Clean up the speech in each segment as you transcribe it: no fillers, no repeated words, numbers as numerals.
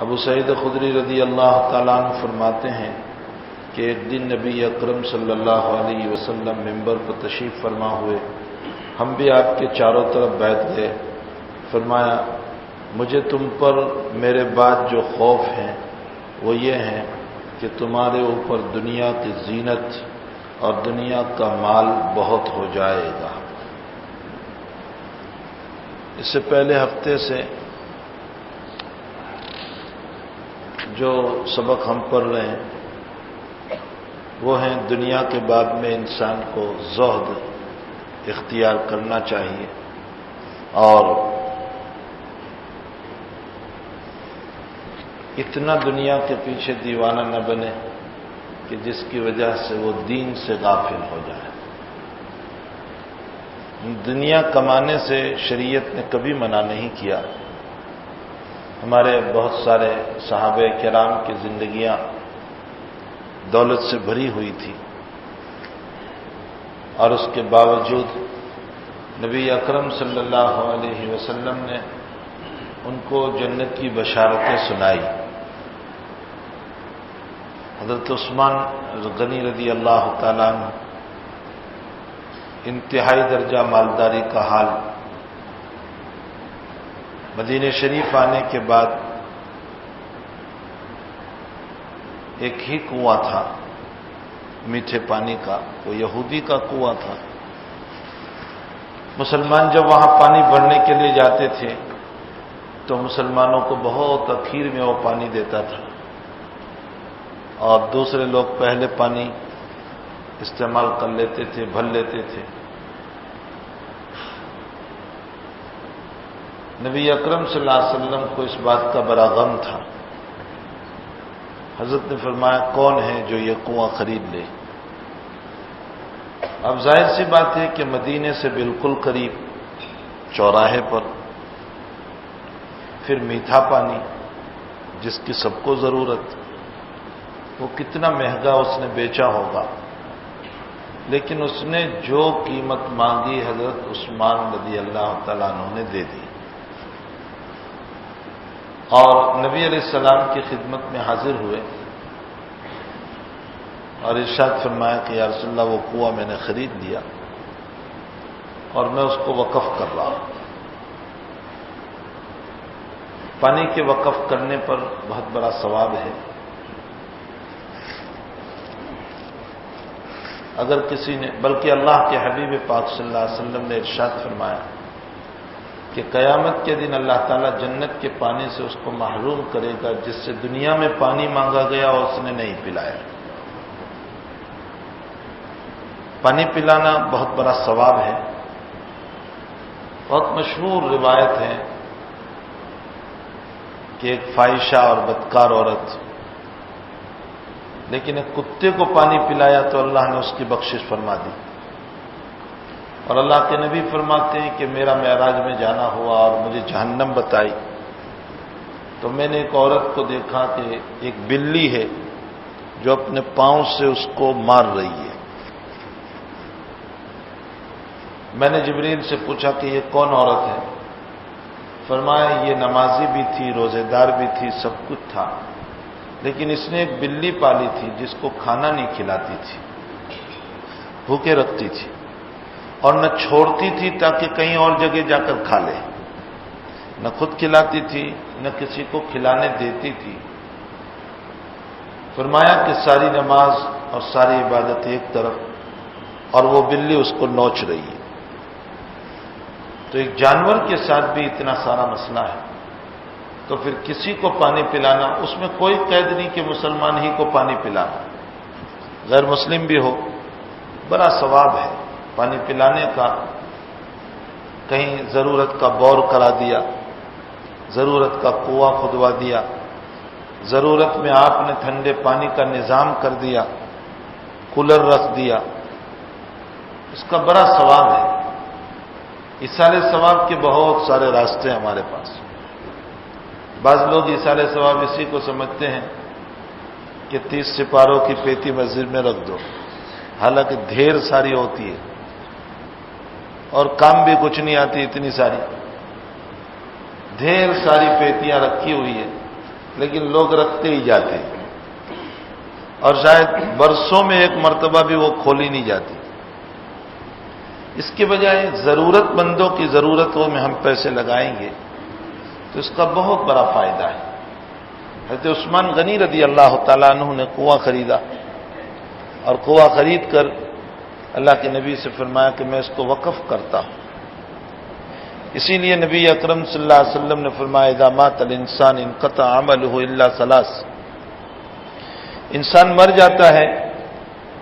ابو سعید خدری رضی اللہ تعالیٰ عنہ فرماتے ہیں کہ ایک دن نبی اکرم صلی اللہ علیہ وسلم منبر پر تشریف فرما ہوئے، ہم بھی آپ کے چاروں طرف بیٹھ گئے۔ فرمایا، مجھے تم پر میرے بعد جو خوف ہیں وہ یہ ہیں کہ تمہارے اوپر دنیا کی زینت اور دنیا کا مال بہت ہو جائے گا۔ اس سے پہلے ہفتے سے جو سبق ہم پڑھ رہے ہیں وہ ہیں دنیا کے باب میں انسان کو زہد اختیار کرنا چاہیے اور اتنا دنیا کے پیچھے دیوانہ نہ بنے کہ جس کی وجہ سے وہ دین سے غافل ہو جائے۔ دنیا کمانے سے شریعت نے کبھی منع نہیں کیا۔ ہمارے بہت سارے صحابہ کرام کی زندگیاں دولت سے بھری ہوئی تھی اور اس کے باوجود نبی اکرم صلی اللہ علیہ وسلم نے ان کو جنت کی بشارتیں سنائی۔ حضرت عثمان غنی رضی اللہ تعالیٰ عنہ انتہائی درجہ مالداری کا حال، مدینہ شریف آنے کے بعد ایک ہی کنواں تھا میٹھے پانی کا، وہ یہودی کا کنواں تھا۔ مسلمان جب وہاں پانی بھرنے کے لیے جاتے تھے تو مسلمانوں کو بہت اخیر میں وہ پانی دیتا تھا اور دوسرے لوگ پہلے پانی استعمال کر لیتے تھے، بھر لیتے تھے۔ نبی اکرم صلی اللہ علیہ وسلم کو اس بات کا بڑا غم تھا۔ حضرت نے فرمایا، کون ہے جو یہ کنواں خرید لے؟ اب ظاہر سی بات ہے کہ مدینے سے بالکل قریب چوراہے پر، پھر میٹھا پانی جس کی سب کو ضرورت، وہ کتنا مہنگا اس نے بیچا ہوگا، لیکن اس نے جو قیمت مانگی حضرت عثمان رضی اللہ تعالیٰ عنہ نے دے دی اور نبی علیہ السلام کی خدمت میں حاضر ہوئے اور ارشاد فرمایا کہ یا رسول اللہ، وہ کنواں میں نے خرید لیا اور میں اس کو وقف کر رہا ہوں۔ پانی کے وقف کرنے پر بہت بڑا ثواب ہے۔ اگر کسی نے، بلکہ اللہ کے حبیب پاک صلی اللہ علیہ وسلم نے ارشاد فرمایا کہ قیامت کے دن اللہ تعالیٰ جنت کے پانی سے اس کو محروم کرے گا جس سے دنیا میں پانی مانگا گیا اور اس نے نہیں پلایا۔ پانی پلانا بہت بڑا ثواب ہے۔ بہت مشہور روایت ہے کہ ایک فاحشہ اور بدکار عورت لیکن ایک کتے کو پانی پلایا تو اللہ نے اس کی بخشش فرما دی، اور اللہ کے نبی فرماتے ہیں کہ میرا معراج میں جانا ہوا اور مجھے جہنم بتائی تو میں نے ایک عورت کو دیکھا کہ ایک بلی ہے جو اپنے پاؤں سے اس کو مار رہی ہے۔ میں نے جبریل سے پوچھا کہ یہ کون عورت ہے؟ فرمایا یہ نمازی بھی تھی، روزے دار بھی تھی، سب کچھ تھا، لیکن اس نے ایک بلی پالی تھی جس کو کھانا نہیں کھلاتی تھی، بھوکے رکھتی تھی اور نہ چھوڑتی تھی تاکہ کہیں اور جگہ جا کر کھا لے، نہ خود کھلاتی تھی نہ کسی کو کھلانے دیتی تھی۔ فرمایا کہ ساری نماز اور ساری عبادت ایک طرف اور وہ بلی اس کو نوچ رہی ہے۔ تو ایک جانور کے ساتھ بھی اتنا سارا مسئلہ ہے، تو پھر کسی کو پانی پلانا، اس میں کوئی قید نہیں کہ مسلمان ہی کو پانی پلانا، غیر مسلم بھی ہو، بڑا ثواب ہے پانی پلانے کا۔ کہیں ضرورت کا بور کرا دیا، ضرورت کا کنواں کھدوا دیا، ضرورت میں آپ نے ٹھنڈے پانی کا نظام کر دیا، کولر رکھ دیا، اس کا بڑا ثواب ہے۔ ایصال ثواب کے بہت سارے راستے ہیں ہمارے پاس۔ بعض لوگ ایصال ثواب اسی کو سمجھتے ہیں کہ 30 سپاروں کی پیتی مسجد میں رکھ دو، حالانکہ ڈھیر ساری ہوتی ہے اور کام بھی کچھ نہیں آتی، اتنی ساری ڈھیر ساری پیتیاں رکھی ہوئی ہے، لیکن لوگ رکھتے ہی جاتے ہیں، اور شاید برسوں میں ایک مرتبہ بھی وہ کھولی نہیں جاتی۔ اس کے بجائے ضرورت مندوں کی ضرورتوں میں ہم پیسے لگائیں گے تو اس کا بہت بڑا فائدہ ہے۔ حضرت عثمان غنی رضی اللہ تعالیٰ عنہ نے کنواں خریدا، اور کنواں خرید کر اللہ کے نبی سے فرمایا کہ میں اس کو وقف کرتا ہوں۔ اسی لیے نبی اکرم صلی اللہ علیہ وسلم نے فرمایا اذا مات الانسان انقطع عمله الا ثلاث، انسان مر جاتا ہے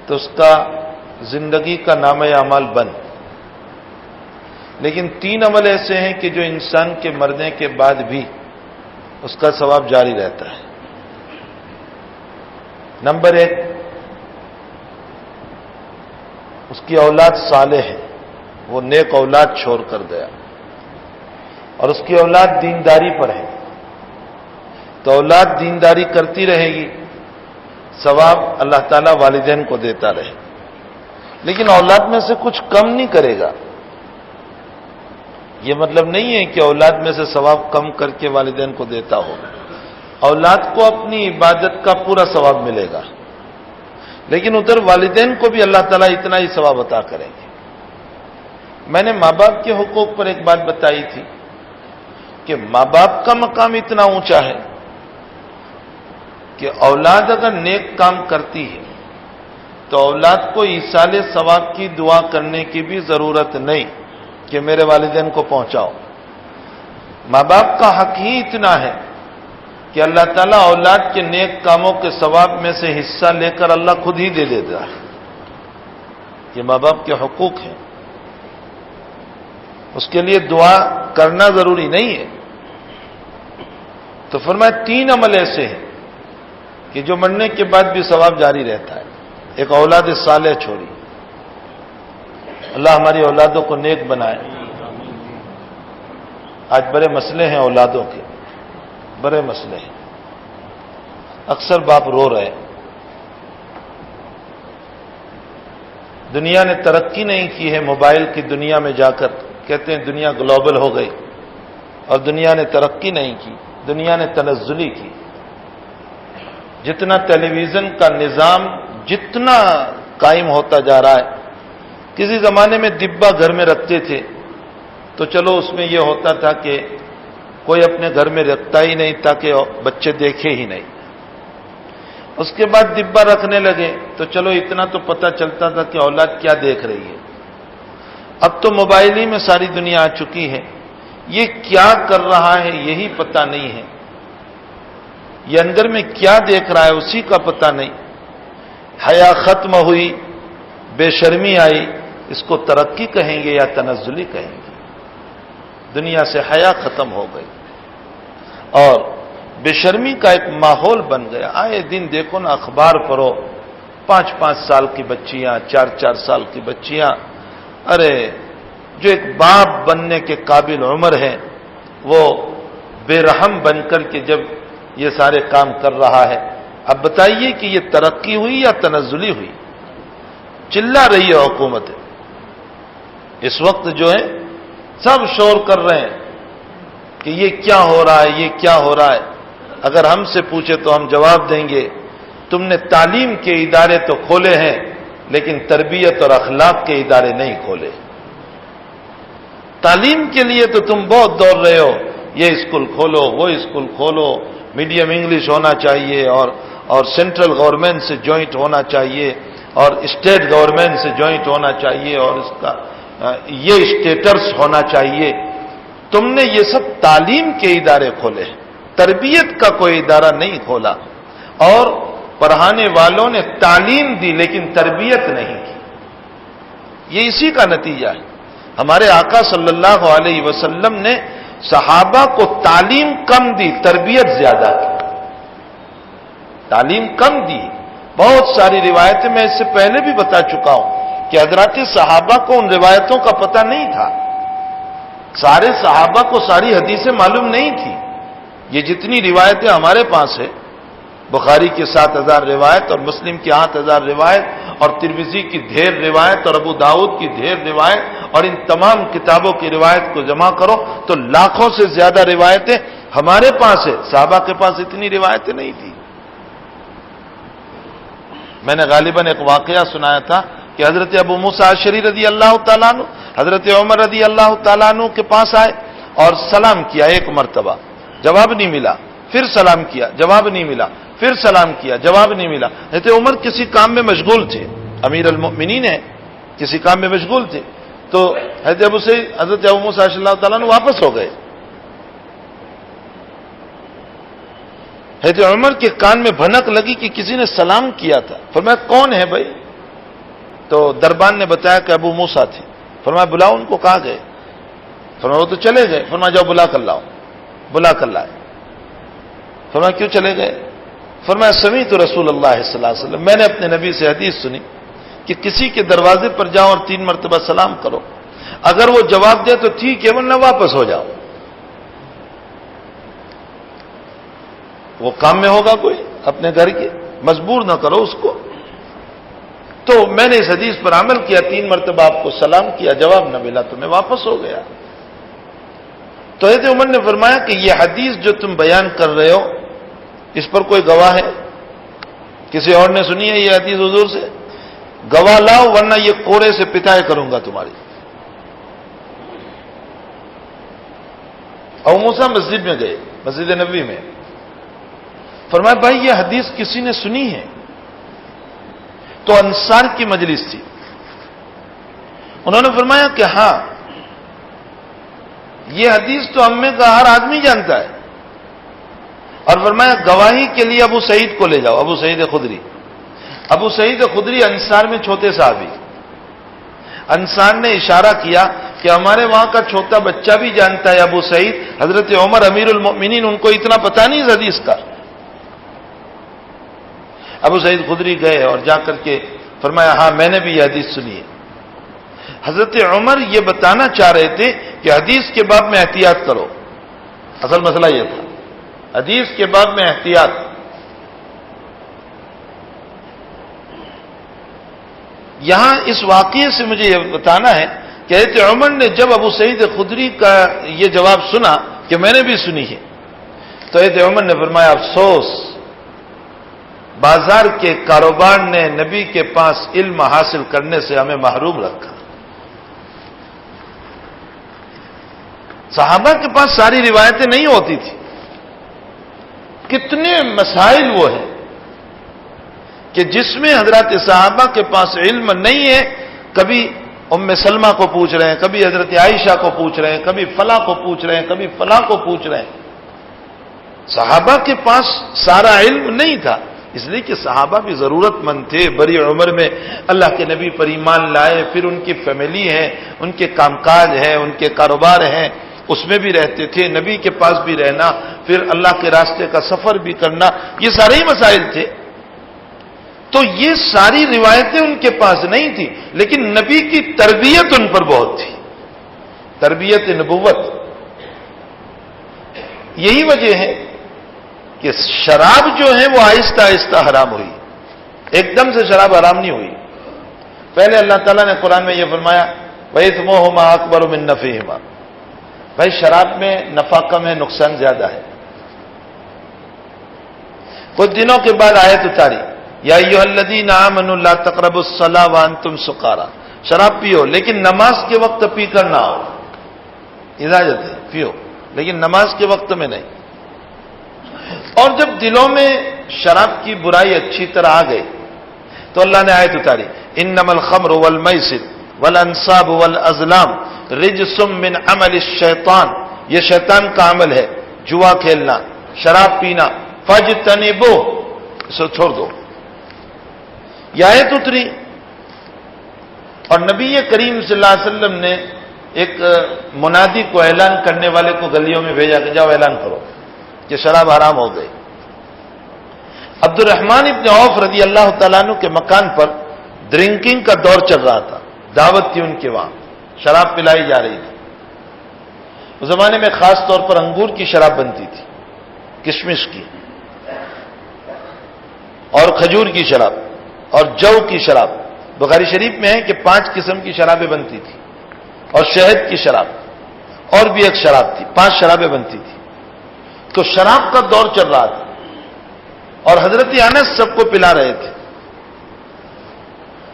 تو اس کا زندگی کا نامہ اعمال بند، لیکن 3 عمل ایسے ہیں کہ جو انسان کے مرنے کے بعد بھی اس کا ثواب جاری رہتا ہے۔ نمبر 1، اس کی اولاد صالح ہے، وہ نیک اولاد چھوڑ کر گیا، اور اس کی اولاد دینداری پر ہے، تو اولاد دینداری کرتی رہے گی، ثواب اللہ تعالیٰ والدین کو دیتا رہے، لیکن اولاد میں سے کچھ کم نہیں کرے گا۔ یہ مطلب نہیں ہے کہ اولاد میں سے ثواب کم کر کے والدین کو دیتا ہو، اولاد کو اپنی عبادت کا پورا ثواب ملے گا، لیکن ادھر والدین کو بھی اللہ تعالیٰ اتنا ہی ثواب عطا کریں گے۔ میں نے ماں باپ کے حقوق پر ایک بات بتائی تھی کہ ماں باپ کا مقام اتنا اونچا ہے کہ اولاد اگر نیک کام کرتی ہے تو اولاد کو ایصال ثواب کی دعا کرنے کی بھی ضرورت نہیں کہ میرے والدین کو پہنچاؤ۔ ماں باپ کا حق ہی اتنا ہے کہ اللہ تعالیٰ اولاد کے نیک کاموں کے ثواب میں سے حصہ لے کر اللہ خود ہی دے دیتا ہے۔ یہ ماں باپ کے حقوق ہیں، اس کے لیے دعا کرنا ضروری نہیں ہے۔ تو فرمایا 3 عمل ایسے ہیں کہ جو مرنے کے بعد بھی ثواب جاری رہتا ہے۔ ایک اولاد صالح چھوڑی، اللہ ہماری اولادوں کو نیک بنائے۔ آج بڑے مسئلے ہیں اولادوں کے، بڑے مسئلے ہیں، اکثر باپ رو رہے۔ دنیا نے ترقی نہیں کی ہے، موبائل کی دنیا میں جا کر کہتے ہیں دنیا گلوبل ہو گئی، اور دنیا نے ترقی نہیں کی، دنیا نے تنزلی کی۔ جتنا ٹیلی ویژن کا نظام جتنا قائم ہوتا جا رہا ہے، کسی زمانے میں ڈبہ گھر میں رکھتے تھے تو چلو اس میں یہ ہوتا تھا کہ کوئی اپنے گھر میں رکھتا ہی نہیں تاکہ بچے دیکھے ہی نہیں۔ اس کے بعد ڈبہ رکھنے لگے تو چلو اتنا تو پتہ چلتا تھا کہ اولاد کیا دیکھ رہی ہے۔ اب تو موبائل ہی میں ساری دنیا آ چکی ہے، یہ کیا کر رہا ہے یہی پتہ نہیں ہے، یہ اندر میں کیا دیکھ رہا ہے اسی کا پتہ نہیں۔ حیا ختم ہوئی، بے شرمی آئی، اس کو ترقی کہیں گے یا تنزلی کہیں گے؟ دنیا سے حیا ختم ہو گئی اور بے شرمی کا ایک ماحول بن گیا۔ آئے دن دیکھو نا، اخبار پڑھو، 5-5 سال کی بچیاں، 4-4 سال کی بچیاں، ارے جو ایک باپ بننے کے قابل عمر ہے وہ بے رحم بن کر کے جب یہ سارے کام کر رہا ہے، اب بتائیے کہ یہ ترقی ہوئی یا تنزلی ہوئی؟ چلا رہی ہے حکومت، اس وقت جو ہے سب شور کر رہے ہیں کہ یہ کیا ہو رہا ہے، یہ کیا ہو رہا ہے۔ اگر ہم سے پوچھے تو ہم جواب دیں گے تم نے تعلیم کے ادارے تو کھولے ہیں لیکن تربیت اور اخلاق کے ادارے نہیں کھولے۔ تعلیم کے لیے تو تم بہت دوڑ رہے ہو، یہ اسکول کھولو، وہ اسکول کھولو، میڈیم انگلش ہونا چاہیے اور سینٹرل گورنمنٹ سے جوائنٹ ہونا چاہیے اور اسٹیٹ گورنمنٹ سے جوائنٹ ہونا چاہیے اور اس کا یہ اسٹیٹس ہونا چاہیے۔ تم نے یہ سب تعلیم کے ادارے کھولے، تربیت کا کوئی ادارہ نہیں کھولا، اور پڑھانے والوں نے تعلیم دی لیکن تربیت نہیں کی۔ یہ اسی کا نتیجہ ہے۔ ہمارے آقا صلی اللہ علیہ وسلم نے صحابہ کو تعلیم کم دی، تربیت زیادہ کی۔ تعلیم کم دی، بہت ساری روایتیں میں اس سے پہلے بھی بتا چکا ہوں کہ حضرات صحابہ کو ان روایتوں کا پتہ نہیں تھا، سارے صحابہ کو ساری حدیثیں معلوم نہیں تھی۔ یہ جتنی روایتیں ہمارے پاس ہے، بخاری کی 7000 روایت اور مسلم کی 8000 روایت اور ترمذی کی ڈھیر روایت اور ابو داؤد کی ڈھیر روایت، اور ان تمام کتابوں کی روایت کو جمع کرو تو لاکھوں سے زیادہ روایتیں ہمارے پاس ہے، صحابہ کے پاس اتنی روایتیں نہیں تھی۔ میں نے غالباً ایک واقعہ سنایا تھا کہ حضرت ابو موسیٰ اشعری رضی اللہ تعالیٰ عنہ حضرت عمر رضی اللہ تعالیٰ عنہ کے پاس آئے اور سلام کیا ایک مرتبہ، جواب نہیں ملا، پھر سلام کیا، جواب نہیں ملا، پھر سلام کیا، جواب نہیں ملا۔ حضرت عمر کسی کام میں مشغول تھے، امیر المؤمنین ہیں، کسی کام میں مشغول تھے، تو حضرت ابو موسیٰ رضی اللہ تعالیٰ عنہ واپس ہو گئے۔ حضرت عمر کے کان میں بھنک لگی کہ کسی نے سلام کیا تھا۔ فرمایا کون ہے بھائی؟ تو دربان نے بتایا کہ ابو موسیٰ تھے۔ فرمایا بلاؤ ان کو، کہاں گئے؟ فرمایا وہ تو چلے گئے۔ فرمایا جاؤ بلا کر لاؤ، بلا کر لائے۔ فرمایا کیوں چلے گئے؟ فرمایا سمیعت رسول اللہ صلی اللہ علیہ وسلم، میں نے اپنے نبی سے حدیث سنی کہ کسی کے دروازے پر جاؤ اور 3 مرتبہ سلام کرو، اگر وہ جواب دے تو ٹھیک ہے ورنہ واپس ہو جاؤ۔ وہ کام میں ہوگا کوئی اپنے گھر کے، مجبور نہ کرو اس کو۔ تو میں نے اس حدیث پر عمل کیا، 3 مرتبہ آپ کو سلام کیا، جواب نہ ملا تو میں واپس ہو گیا۔ تو حضرت عمر نے فرمایا کہ یہ حدیث جو تم بیان کر رہے ہو اس پر کوئی گواہ ہے؟ کسی اور نے سنی ہے یہ حدیث حضور سے؟ گواہ لاؤ ورنہ یہ کوڑے سے پٹائی کروں گا تمہاری۔ ابو موسیٰ مسجد میں گئے، مسجد نبوی میں، فرمایا بھائی یہ حدیث کسی نے سنی ہے؟ تو انصار کی مجلس تھی، انہوں نے فرمایا کہ ہاں یہ حدیث تو ہم میں کا ہر آدمی جانتا ہے، اور فرمایا گواہی کے لیے ابو سعید کو لے جاؤ، ابو سعید خدری۔ ابو سعید خدری انصار میں چھوٹے صحابی، انصار نے اشارہ کیا کہ ہمارے وہاں کا چھوٹا بچہ بھی جانتا ہے ابو سعید، حضرت عمر امیر المؤمنین، ان کو اتنا پتہ نہیں اس حدیث کا۔ ابو سعید خدری گئے اور جا کر کے فرمایا ہاں میں نے بھی یہ حدیث سنی ہے۔ حضرت عمر یہ بتانا چاہ رہے تھے کہ حدیث کے باب میں احتیاط کرو، اصل مسئلہ یہ تھا، حدیث کے باب میں احتیاط۔ یہاں اس واقعے سے مجھے یہ بتانا ہے کہ حضرت عمر نے جب ابو سعید خدری کا یہ جواب سنا کہ میں نے بھی سنی ہے، تو حضرت عمر نے فرمایا افسوس، بازار کے کاروبار نے نبی کے پاس علم حاصل کرنے سے ہمیں محروم رکھا۔ صحابہ کے پاس ساری روایتیں نہیں ہوتی تھی، کتنے مسائل وہ ہیں کہ جس میں حضرات صحابہ کے پاس علم نہیں ہے، کبھی ام سلمہ کو پوچھ رہے ہیں، کبھی حضرت عائشہ کو پوچھ رہے ہیں، کبھی فلاں کو پوچھ رہے ہیں، کبھی فلاں کو پوچھ رہے ہیں۔ صحابہ کے پاس سارا علم نہیں تھا، اس لیے کہ صحابہ بھی ضرورت مند تھے، بڑی عمر میں اللہ کے نبی پر ایمان لائے، پھر ان کی فیملی ہے، ان کے کام کاج ہے، ان کے کاروبار ہیں، اس میں بھی رہتے تھے، نبی کے پاس بھی رہنا، پھر اللہ کے راستے کا سفر بھی کرنا، یہ سارے ہی مسائل تھے۔ تو یہ ساری روایتیں ان کے پاس نہیں تھی، لیکن نبی کی تربیت ان پر بہت تھی، تربیت نبوت۔ یہی وجہ ہے کہ شراب جو ہے وہ آہستہ آہستہ حرام ہوئی، ایک دم سے شراب حرام نہیں ہوئی۔ پہلے اللہ تعالیٰ نے قرآن میں یہ فرمایا وَإِثْمُهُمَا أَكْبَرُ مِن نَفْعِهِمَا، بھائی شراب میں نفع کم ہے، نقصان زیادہ ہے۔ کچھ دنوں کے بعد آیت اتاری یا ایھا الذین آمنوا لا تقربوا الصلاۃ وانتم سکارى، شراب پیو لیکن نماز کے وقت پی کر نہ آؤ، اجازت ہے پیو لیکن نماز کے وقت میں نہیں۔ اور جب دلوں میں شراب کی برائی اچھی طرح آ گئی تو اللہ نے آیت اتاری انما الخمر والمیسر والانصاب والازلام رجس من عمل الشیطان، یہ شیطان کا عمل ہے، جوا کھیلنا، شراب پینا، فاجتنبوہ، اسے چھوڑ دو۔ یہ آیت اتری اور نبی کریم صلی اللہ علیہ وسلم نے ایک منادی کو، اعلان کرنے والے کو گلیوں میں بھیجا کہ جاؤ اعلان کرو کہ شراب حرام ہو گئی۔ عبد الرحمن ابن عوف رضی اللہ تعالیٰ عنہ کے مکان پر ڈرنکنگ کا دور چل رہا تھا، دعوت تھی ان کے وہاں، شراب پلائی جا رہی تھی۔ اس زمانے میں خاص طور پر انگور کی شراب بنتی تھی، کشمش کی، اور کھجور کی شراب، اور جو کی شراب۔ بخاری شریف میں ہے کہ 5 قسم کی شرابیں بنتی تھی، اور شہد کی شراب، اور بھی ایک شراب تھی، 5 شرابیں بنتی تھی۔ تو شراب کا دور چل رہا تھا اور حضرت انس سب کو پلا رہے تھے،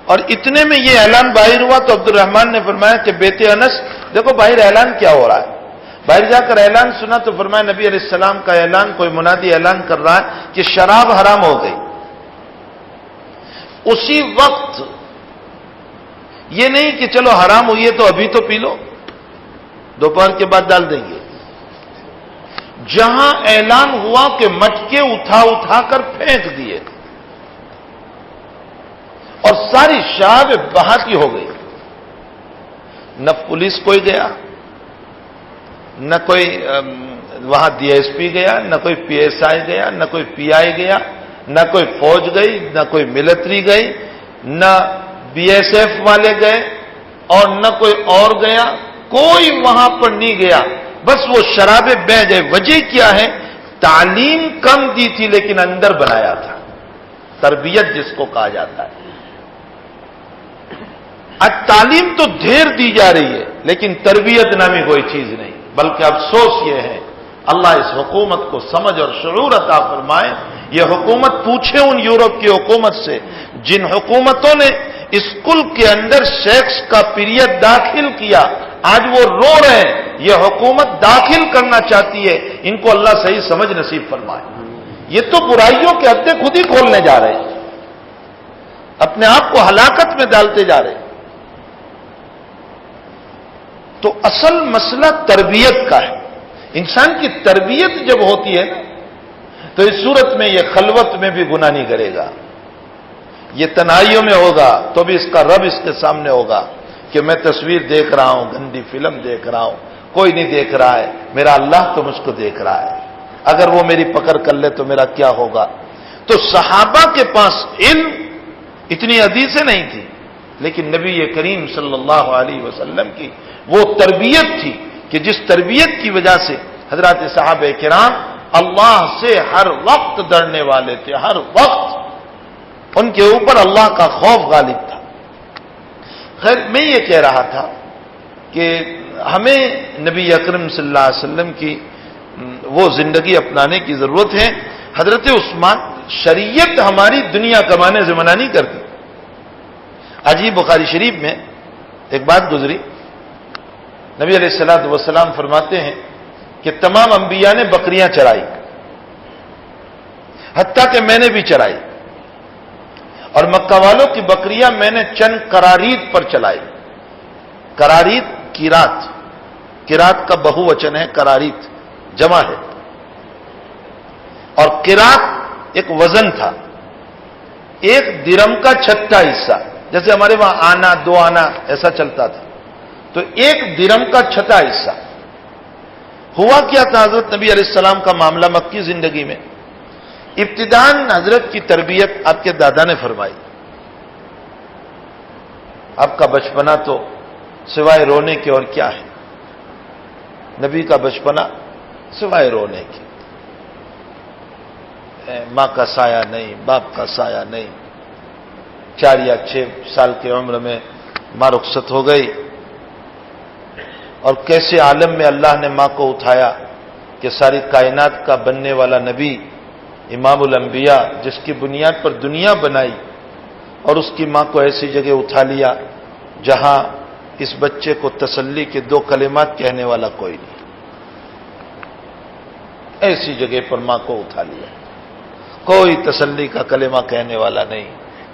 اور اتنے میں یہ اعلان باہر ہوا تو عبد الرحمن نے فرمایا کہ بیٹے انس دیکھو باہر اعلان کیا ہو رہا ہے۔ باہر جا کر اعلان سنا تو فرمایا نبی علیہ السلام کا اعلان، کوئی منادی اعلان کر رہا ہے کہ شراب حرام ہو گئی۔ اسی وقت یہ نہیں کہ چلو حرام ہوئی ہے تو ابھی تو پی لو، دوپہر کے بعد ڈال دیں گے۔ جہاں اعلان ہوا کہ مٹکے اٹھا اٹھا کر پھینک دیے اور ساری شراب بہاتی ہو گئی۔ نہ پولیس کوئی گیا، نہ کوئی وہاں ڈی ایس پی گیا، نہ کوئی پی ایس آئی گیا، نہ کوئی پی آئی گیا، نہ کوئی فوج گئی، نہ کوئی ملٹری گئی، نہ بی ایس ایف والے گئے اور نہ کوئی اور گیا، کوئی وہاں پر نہیں گیا، بس وہ شرابیں بہ گئے۔ وجہ کیا ہے؟ تعلیم کم دی تھی لیکن اندر بنایا تھا، تربیت جس کو کہا جاتا ہے۔ آج تعلیم تو ڈھیر دی جا رہی ہے لیکن تربیت نامی کوئی چیز نہیں، بلکہ افسوس یہ ہے، اللہ اس حکومت کو سمجھ اور شعور عطا فرمائے۔ یہ حکومت پوچھے ان یورپ کی حکومت سے جن حکومتوں نے اسکول کے اندر سیکس کا پیریڈ داخل کیا، آج وہ رو رہے ہیں۔ یہ حکومت داخل کرنا چاہتی ہے، ان کو اللہ صحیح سمجھ نصیب فرمائے۔ یہ تو برائیوں کے ہتھے خود ہی کھولنے جا رہے ہیں، اپنے آپ کو ہلاکت میں ڈالتے جا رہے ہیں۔ تو اصل مسئلہ تربیت کا ہے۔ انسان کی تربیت جب ہوتی ہے نا تو اس صورت میں یہ خلوت میں بھی گناہ نہیں کرے گا، یہ تنہائیوں میں ہوگا تو بھی اس کا رب اس کے سامنے ہوگا کہ میں تصویر دیکھ رہا ہوں، گندی فلم دیکھ رہا ہوں، کوئی نہیں دیکھ رہا ہے، میرا اللہ تو مجھ کو دیکھ رہا ہے، اگر وہ میری پکڑ کر لے تو میرا کیا ہوگا۔ تو صحابہ کے پاس علم اتنی حدیثیں نہیں تھی لیکن نبی کریم صلی اللہ علیہ وسلم کی وہ تربیت تھی کہ جس تربیت کی وجہ سے حضرات صحابہ کرام اللہ سے ہر وقت ڈرنے والے تھے، ہر وقت ان کے اوپر اللہ کا خوف غالب تھا۔ خیر میں یہ کہہ رہا تھا کہ ہمیں نبی اکرم صلی اللہ علیہ وسلم کی وہ زندگی اپنانے کی ضرورت ہے۔ حضرت عثمان، شریعت ہماری دنیا کمانے سے منع نہیں کرتی۔ عجیب بخاری شریف میں ایک بات گزری، نبی علیہ الصلوۃ والسلام فرماتے ہیں کہ تمام انبیاء نے بکریاں چرائی، حتیٰ کہ میں نے بھی چرائی، اور مکہ والوں کی بکریاں میں نے چند قرارید پر چلائی۔ قرارید قیرات، قیرات کا بہو وچن ہے، قرارید جمع ہے، اور قیرات ایک وزن تھا، ایک درم کا چھٹا حصہ، جیسے ہمارے وہاں آنا دو آنا ایسا چلتا تھا، تو ایک درم کا چھٹا حصہ۔ ہوا کیا تھا حضرت نبی علیہ السلام کا معاملہ مکی زندگی میں، ابتداءً حضرت کی تربیت آپ کے دادا نے فرمائی۔ آپ کا بچپنا تو سوائے رونے کے اور کیا ہے؟ نبی کا بچپنا سوائے رونے کے، ماں کا سایہ نہیں، باپ کا سایہ نہیں۔ 4 یا 6 سال کی عمر میں ماں رخصت ہو گئی، اور کیسے عالم میں اللہ نے ماں کو اٹھایا کہ ساری کائنات کا بننے والا نبی، امام الانبیاء، جس کی بنیاد پر دنیا بنائی، اور اس کی ماں کو ایسی جگہ اٹھا لیا جہاں اس بچے کو تسلی کے 2 کلمات کہنے والا کوئی نہیں، ایسی جگہ پر ماں کو اٹھا لیا، کوئی تسلی کا کلمہ کہنے والا نہیں،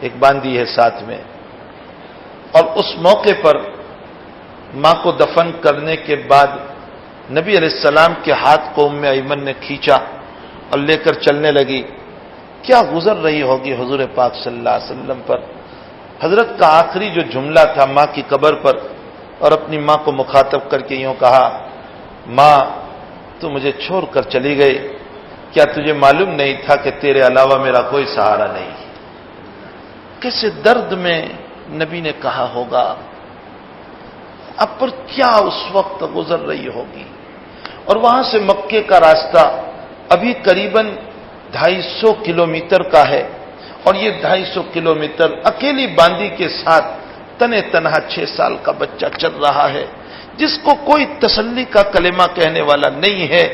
ایک باندھی ہے ساتھ میں۔ اور اس موقع پر ماں کو دفن کرنے کے بعد نبی علیہ السلام کے ہاتھ کو ام ایمن نے کھینچا اور لے کر چلنے لگی۔ کیا گزر رہی ہوگی حضور پاک صلی اللہ علیہ وسلم پر۔ حضرت کا آخری جو جملہ تھا ماں کی قبر پر، اور اپنی ماں کو مخاطب کر کے یوں کہا، ماں تو مجھے چھوڑ کر چلی گئی، کیا تجھے معلوم نہیں تھا کہ تیرے علاوہ میرا کوئی سہارا نہیں؟ کیسے درد میں نبی نے کہا ہوگا، اب پر کیا اس وقت گزر رہی ہوگی۔ اور وہاں سے مکے کا راستہ ابھی قریباً 250 کلومیٹر کا ہے، اور یہ 250 کلومیٹر اکیلی باندی کے ساتھ تنے تنہا 6 سال کا بچہ چل رہا ہے، جس کو کوئی تسلی کا کلمہ کہنے والا نہیں ہے۔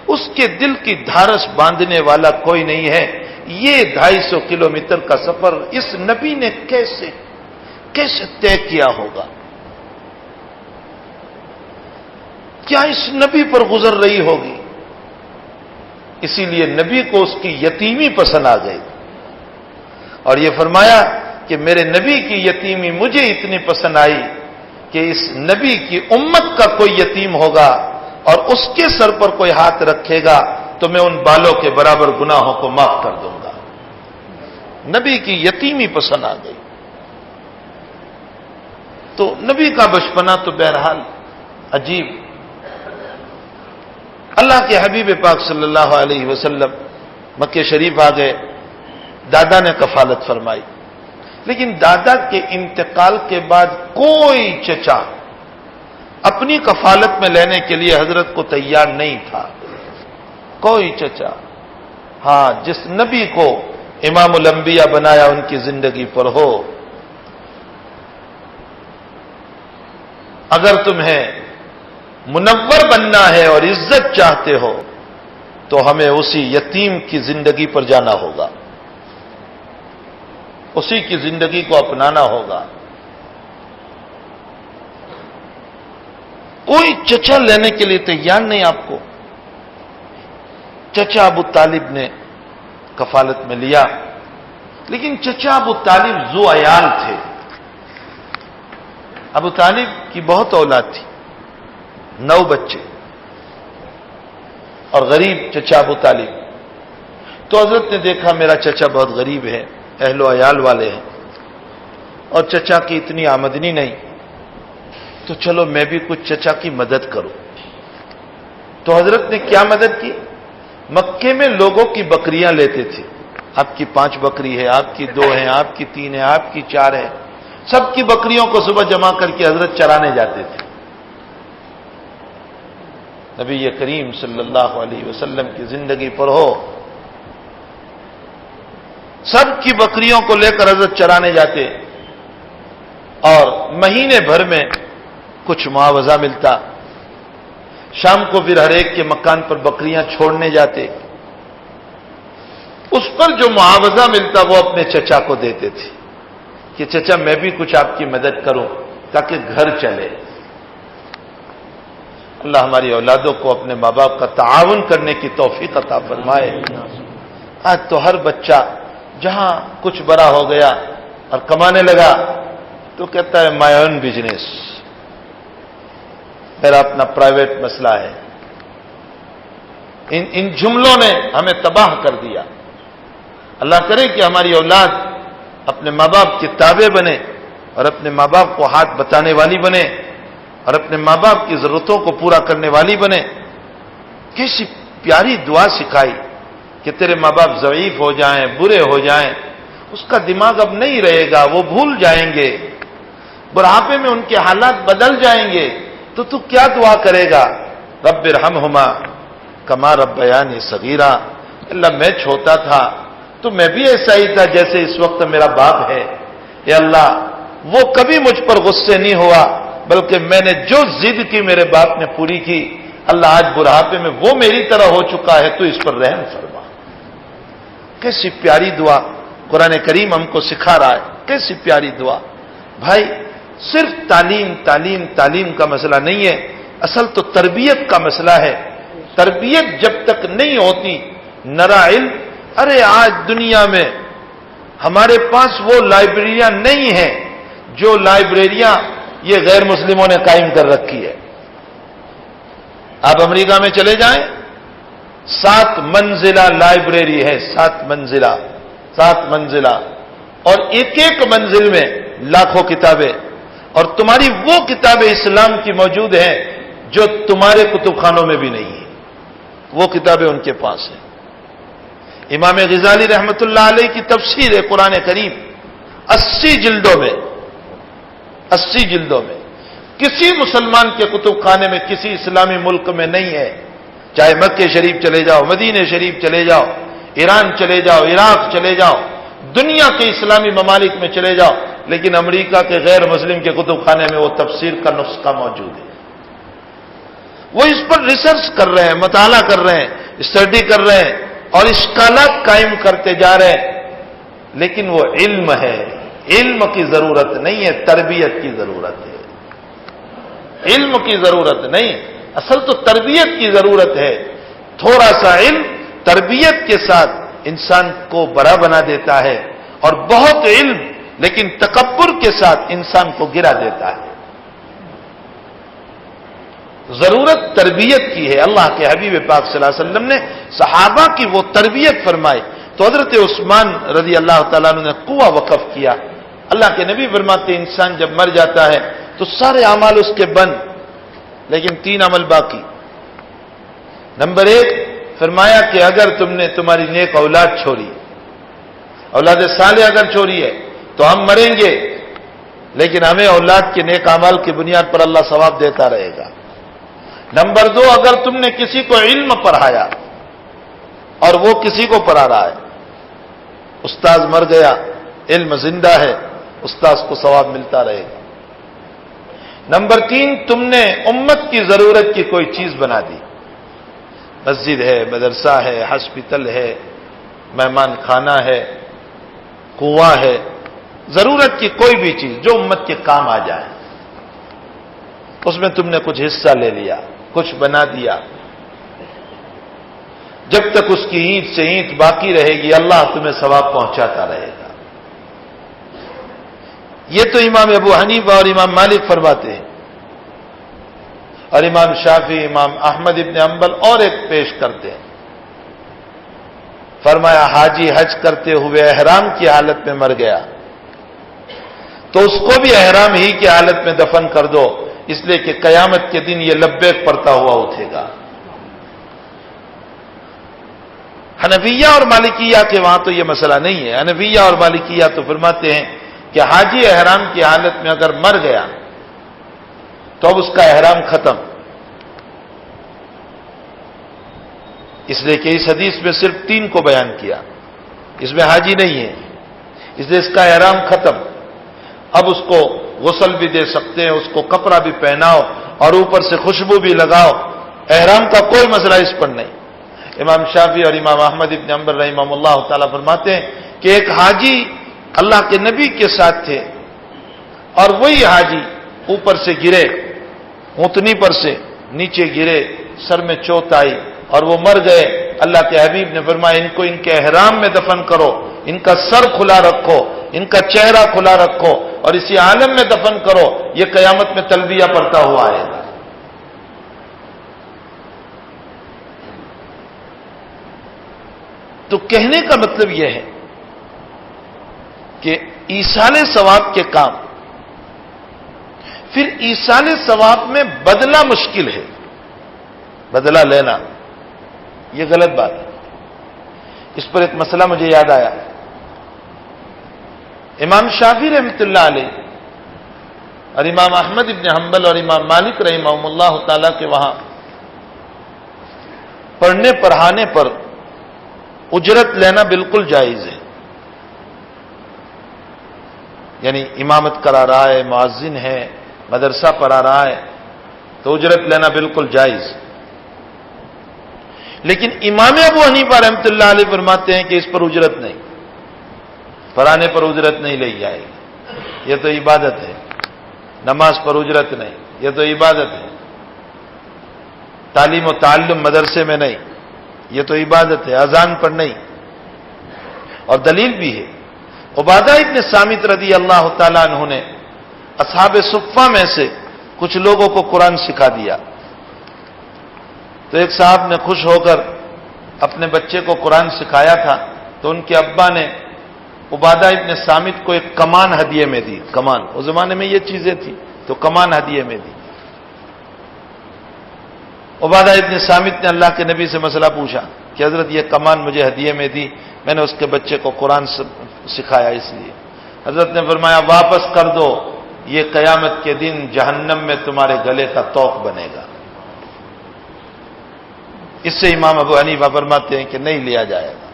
اس کے دل کی دھارس باندھنے والا کوئی نہیں ہے. یہ 250 کلومیٹر کا سفر اس نبی نے کیسے طے کیا ہوگا؟ کیا اس نبی پر گزر رہی ہوگی؟ اسی لیے نبی کو اس کی یتیمی پسند آ گئی اور یہ فرمایا کہ میرے نبی کی یتیمی مجھے اتنی پسند آئی کہ اس نبی کی امت کا کوئی یتیم ہوگا اور اس کے سر پر کوئی ہاتھ رکھے گا تو میں ان بالوں کے برابر گناہوں کو معاف کر دوں گا. نبی کی یتیمی پسند آ گئی. تو نبی کا بچپنا تو بہرحال عجیب. اللہ کے حبیب پاک صلی اللہ علیہ وسلم مکہ شریف آ گئے. دادا نے کفالت فرمائی، لیکن دادا کے انتقال کے بعد کوئی چچا اپنی کفالت میں لینے کے لیے حضرت کو تیار نہیں تھا. کوئی چچا. ہاں، جس نبی کو امام الانبیاء بنایا ان کی زندگی پر ہو. اگر تمہیں منور بننا ہے اور عزت چاہتے ہو تو ہمیں اسی یتیم کی زندگی پر جانا ہوگا، اسی کی زندگی کو اپنانا ہوگا. کوئی چچا لینے کے لیے تیار نہیں آپ کو. چچا ابو طالب نے کفالت میں لیا، لیکن چچا ابو طالب ذو عیال تھے. ابو طالب کی بہت اولاد تھی، 9 بچے، اور غریب چچا ابو طالب. تو حضرت نے دیکھا میرا چچا بہت غریب ہے، اہل و عیال والے ہیں، اور چچا کی اتنی آمدنی نہیں، تو چلو میں بھی کچھ چچا کی مدد کروں. تو حضرت نے کیا مدد کی؟ مکے میں لوگوں کی بکریاں لیتے تھے. آپ کی 5 بکری ہے، آپ کی 2 ہیں، آپ کی 3 ہیں، آپ کی 4 ہے. سب کی بکریوں کو صبح جمع کر کے حضرت چرانے جاتے تھے. نبی کریم صلی اللہ علیہ وسلم کی زندگی پر ہو، سب کی بکریوں کو لے کر حضرت چرانے جاتے اور مہینے بھر میں کچھ معاوضہ ملتا. شام کو پھر ہر ایک کے مکان پر بکریاں چھوڑنے جاتے. اس پر جو معاوضہ ملتا وہ اپنے چچا کو دیتے تھے کہ چچا میں بھی کچھ آپ کی مدد کروں تاکہ گھر چلے. اللہ ہماری اولادوں کو اپنے ماں باپ کا تعاون کرنے کی توفیق عطا فرمائے. آج تو ہر بچہ جہاں کچھ بڑا ہو گیا اور کمانے لگا تو کہتا ہے مائی اون بزنس، میرا اپنا پرائیویٹ مسئلہ ہے. ان جملوں نے ہمیں تباہ کر دیا. اللہ کرے کہ ہماری اولاد اپنے ماں باپ کے تابع بنے اور اپنے ماں باپ کو ہاتھ بتانے والی بنے اور اپنے ماں باپ کی ضرورتوں کو پورا کرنے والی بنے. کیسی پیاری دعا سکھائی کہ تیرے ماں باپ ضعیف ہو جائیں، برے ہو جائیں، اس کا دماغ اب نہیں رہے گا، وہ بھول جائیں گے، بڑھاپے میں ان کے حالات بدل جائیں گے، تو کیا دعا کرے گا؟ رب ارحمہما کما ربیانی صغیرا. اللہ میں چھوٹا تھا تو میں بھی ایسا ہی تھا جیسے اس وقت میرا باپ ہے. اے اللہ وہ کبھی مجھ پر غصے نہیں ہوا، بلکہ میں نے جو ضد کی میرے باپ نے پوری کی. اللہ آج بڑھاپے میں وہ میری طرح ہو چکا ہے تو اس پر رحم فرما. کیسی پیاری دعا قرآن کریم ہم کو سکھا رہا ہے. کیسی پیاری دعا. بھائی صرف تعلیم تعلیم تعلیم کا مسئلہ نہیں ہے، اصل تو تربیت کا مسئلہ ہے. تربیت جب تک نہیں ہوتی نرا علم. ارے آج دنیا میں ہمارے پاس وہ لائبریریاں نہیں ہیں جو لائبریریاں یہ غیر مسلموں نے قائم کر رکھی ہے. آپ امریکہ میں چلے جائیں، 7 منزلہ لائبریری ہے. 7 منزلہ اور ایک منزل میں لاکھوں کتابیں، اور تمہاری وہ کتابیں اسلام کی موجود ہیں جو تمہارے کتب خانوں میں بھی نہیں ہیں. وہ کتابیں ان کے پاس ہیں. امام غزالی رحمت اللہ علیہ کی تفسیر ہے قرآن کریم 80 جلدوں میں. کسی مسلمان کے کتب خانے میں کسی اسلامی ملک میں نہیں ہے. چاہے مکہ شریف چلے جاؤ، مدینہ شریف چلے جاؤ، ایران چلے جاؤ، عراق چلے جاؤ، دنیا کے اسلامی ممالک میں چلے جاؤ، لیکن امریکہ کے غیر مسلم کے کتب خانے میں وہ تفسیر کا نسخہ موجود ہے. وہ اس پر ریسرچ کر رہے ہیں، مطالعہ کر رہے ہیں، اسٹڈی کر رہے ہیں اور اشکالات قائم کرتے جا رہے ہیں، لیکن وہ علم ہے، علم کی ضرورت نہیں ہے، تربیت کی ضرورت ہے۔ علم کی ضرورت نہیں، اصل تو تربیت کی ضرورت ہے۔ تھوڑا سا علم تربیت کے ساتھ انسان کو بڑا بنا دیتا ہے، اور بہت علم لیکن تکبر کے ساتھ انسان کو گرا دیتا ہے۔ ضرورت تربیت کی ہے۔ اللہ کے حبیب پاک صلی اللہ علیہ وسلم نے صحابہ کی وہ تربیت فرمائی، تو حضرت عثمان رضی اللہ تعالیٰ عنہ نے کنواں وقف کیا۔ اللہ کے نبی فرماتے ہیں انسان جب مر جاتا ہے تو سارے اعمال اس کے بند، لیکن 3 عمل باقی۔ نمبر 1 فرمایا کہ اگر تم نے تمہاری نیک اولاد چھوڑی، اولاد صالح اگر چھوڑی ہے تو ہم مریں گے، لیکن ہمیں اولاد کے نیک اعمال کی بنیاد پر اللہ ثواب دیتا رہے گا۔ نمبر 2 اگر تم نے کسی کو علم پڑھایا اور وہ کسی کو پڑھا رہا ہے، استاذ مر گیا، علم زندہ ہے، استاذ کو ثواب ملتا رہے گا۔ نمبر 3 تم نے امت کی ضرورت کی کوئی چیز بنا دی، مسجد ہے، مدرسہ ہے، ہاسپٹل ہے، مہمان خانہ ہے، کنواں ہے، ضرورت کی کوئی بھی چیز جو امت کے کام آ جائے، اس میں تم نے کچھ حصہ لے لیا، کچھ بنا دیا، جب تک اس کی اینٹ سے اینٹ باقی رہے گی اللہ تمہیں ثواب پہنچاتا رہے گا۔ یہ تو امام ابو حنیفہ اور امام مالک فرماتے ہیں، اور امام شافعی، امام احمد ابن حنبل اور ایک پیش کرتے ہیں۔ فرمایا حاجی حج کرتے ہوئے احرام کی حالت میں مر گیا تو اس کو بھی احرام ہی کی حالت میں دفن کر دو، اس لیے کہ قیامت کے دن یہ لبیک پڑتا ہوا اٹھے گا۔ حنفیہ اور مالکیہ کے وہاں تو یہ مسئلہ نہیں ہے۔ حنفیہ اور مالکیہ تو فرماتے ہیں کہ حاجی احرام کی حالت میں اگر مر گیا تو اب اس کا احرام ختم، اس لیے کہ اس حدیث میں صرف 3 کو بیان کیا، اس میں حاجی نہیں ہے، اس لیے اس کا احرام ختم۔ اب اس کو غسل بھی دے سکتے ہیں، اس کو کپڑا بھی پہناؤ اور اوپر سے خوشبو بھی لگاؤ، احرام کا کوئی مسئلہ اس پر نہیں۔ امام شافعی اور امام احمد ابن حنبل رحمہ اللہ تعالیٰ فرماتے ہیں کہ ایک حاجی اللہ کے نبی کے ساتھ تھے اور وہی حاجی اوپر سے گرے، اونٹنی پر سے نیچے گرے، سر میں چوٹ آئی اور وہ مر گئے۔ اللہ کے حبیب نے فرمایا ان کو ان کے احرام میں دفن کرو، ان کا سر کھلا رکھو، ان کا چہرہ کھلا رکھو اور اسی عالم میں دفن کرو، یہ قیامت میں تلبیہ پڑھتا ہوا آئے گا۔ تو کہنے کا مطلب یہ ہے کہ ایصال ثواب کے کام، پھر ایصال ثواب میں بدلہ مشکل ہے، بدلہ لینا یہ غلط بات ہے۔ اس پر ایک مسئلہ مجھے یاد آیا، امام شافعی رحمۃ اللہ علیہ اور امام احمد ابن حنبل اور امام مالک رحمہ اللہ تعالی کے وہاں پڑھنے پڑھانے پر اجرت لینا بالکل جائز ہے، یعنی امامت کرا رہا ہے، مؤذن ہے، مدرسہ پڑھا رہا ہے تو اجرت لینا بالکل جائز۔ لیکن امام ابو حنیفہ رحمۃ اللہ علیہ فرماتے ہیں کہ اس پر اجرت نہیں، پڑھانے پر اجرت نہیں لی جائے گی، یہ تو عبادت ہے۔ نماز پر اجرت نہیں، یہ تو عبادت ہے۔ تعلیم و تعلم مدرسے میں نہیں، یہ تو عبادت ہے، اذان پر نہیں۔ اور دلیل بھی ہے، عبادہ ابن صامت رضی اللہ تعالیٰ عنہ نے اصحاب صفہ میں سے کچھ لوگوں کو قرآن سکھا دیا، تو ایک صاحب نے خوش ہو کر اپنے بچے کو قرآن سکھایا تھا، تو ان کے ابا نے عبادہ ابن صامت کو ایک کمان ہدیے میں دی۔ کمان، اس زمانے میں یہ چیزیں تھیں تو کمان ہدیے میں دی۔ عبادہ ابن صامت نے اللہ کے نبی سے مسئلہ پوچھا کہ حضرت یہ کمان مجھے ہدیے میں دی، میں نے اس کے بچے کو قرآن سکھایا اس لیے۔ حضرت نے فرمایا واپس کر دو، یہ قیامت کے دن جہنم میں تمہارے گلے کا توق بنے گا۔ اس سے امام ابو حنیفہ فرماتے ہیں کہ نہیں لیا جائے گا۔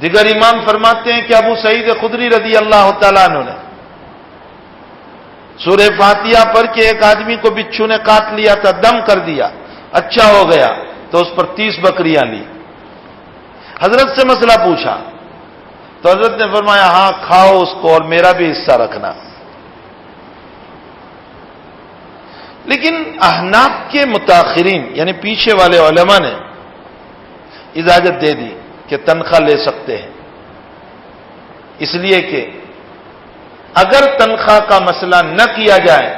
دیگر امام فرماتے ہیں کہ ابو سعید خدری رضی اللہ تعالیٰ عنہ نے سورہ فاتحہ پڑھ کے ایک آدمی کو بچھو نے کاٹ لیا تھا، دم کر دیا، اچھا ہو گیا تو اس پر 30 بکریاں لی۔ حضرت سے مسئلہ پوچھا تو حضرت نے فرمایا ہاں کھاؤ اس کو اور میرا بھی حصہ رکھنا۔ لیکن احناف کے متاخرین یعنی پیچھے والے علماء نے اجازت دے دی کہ تنخواہ لے سکتے ہیں، اس لیے کہ اگر تنخواہ کا مسئلہ نہ کیا جائے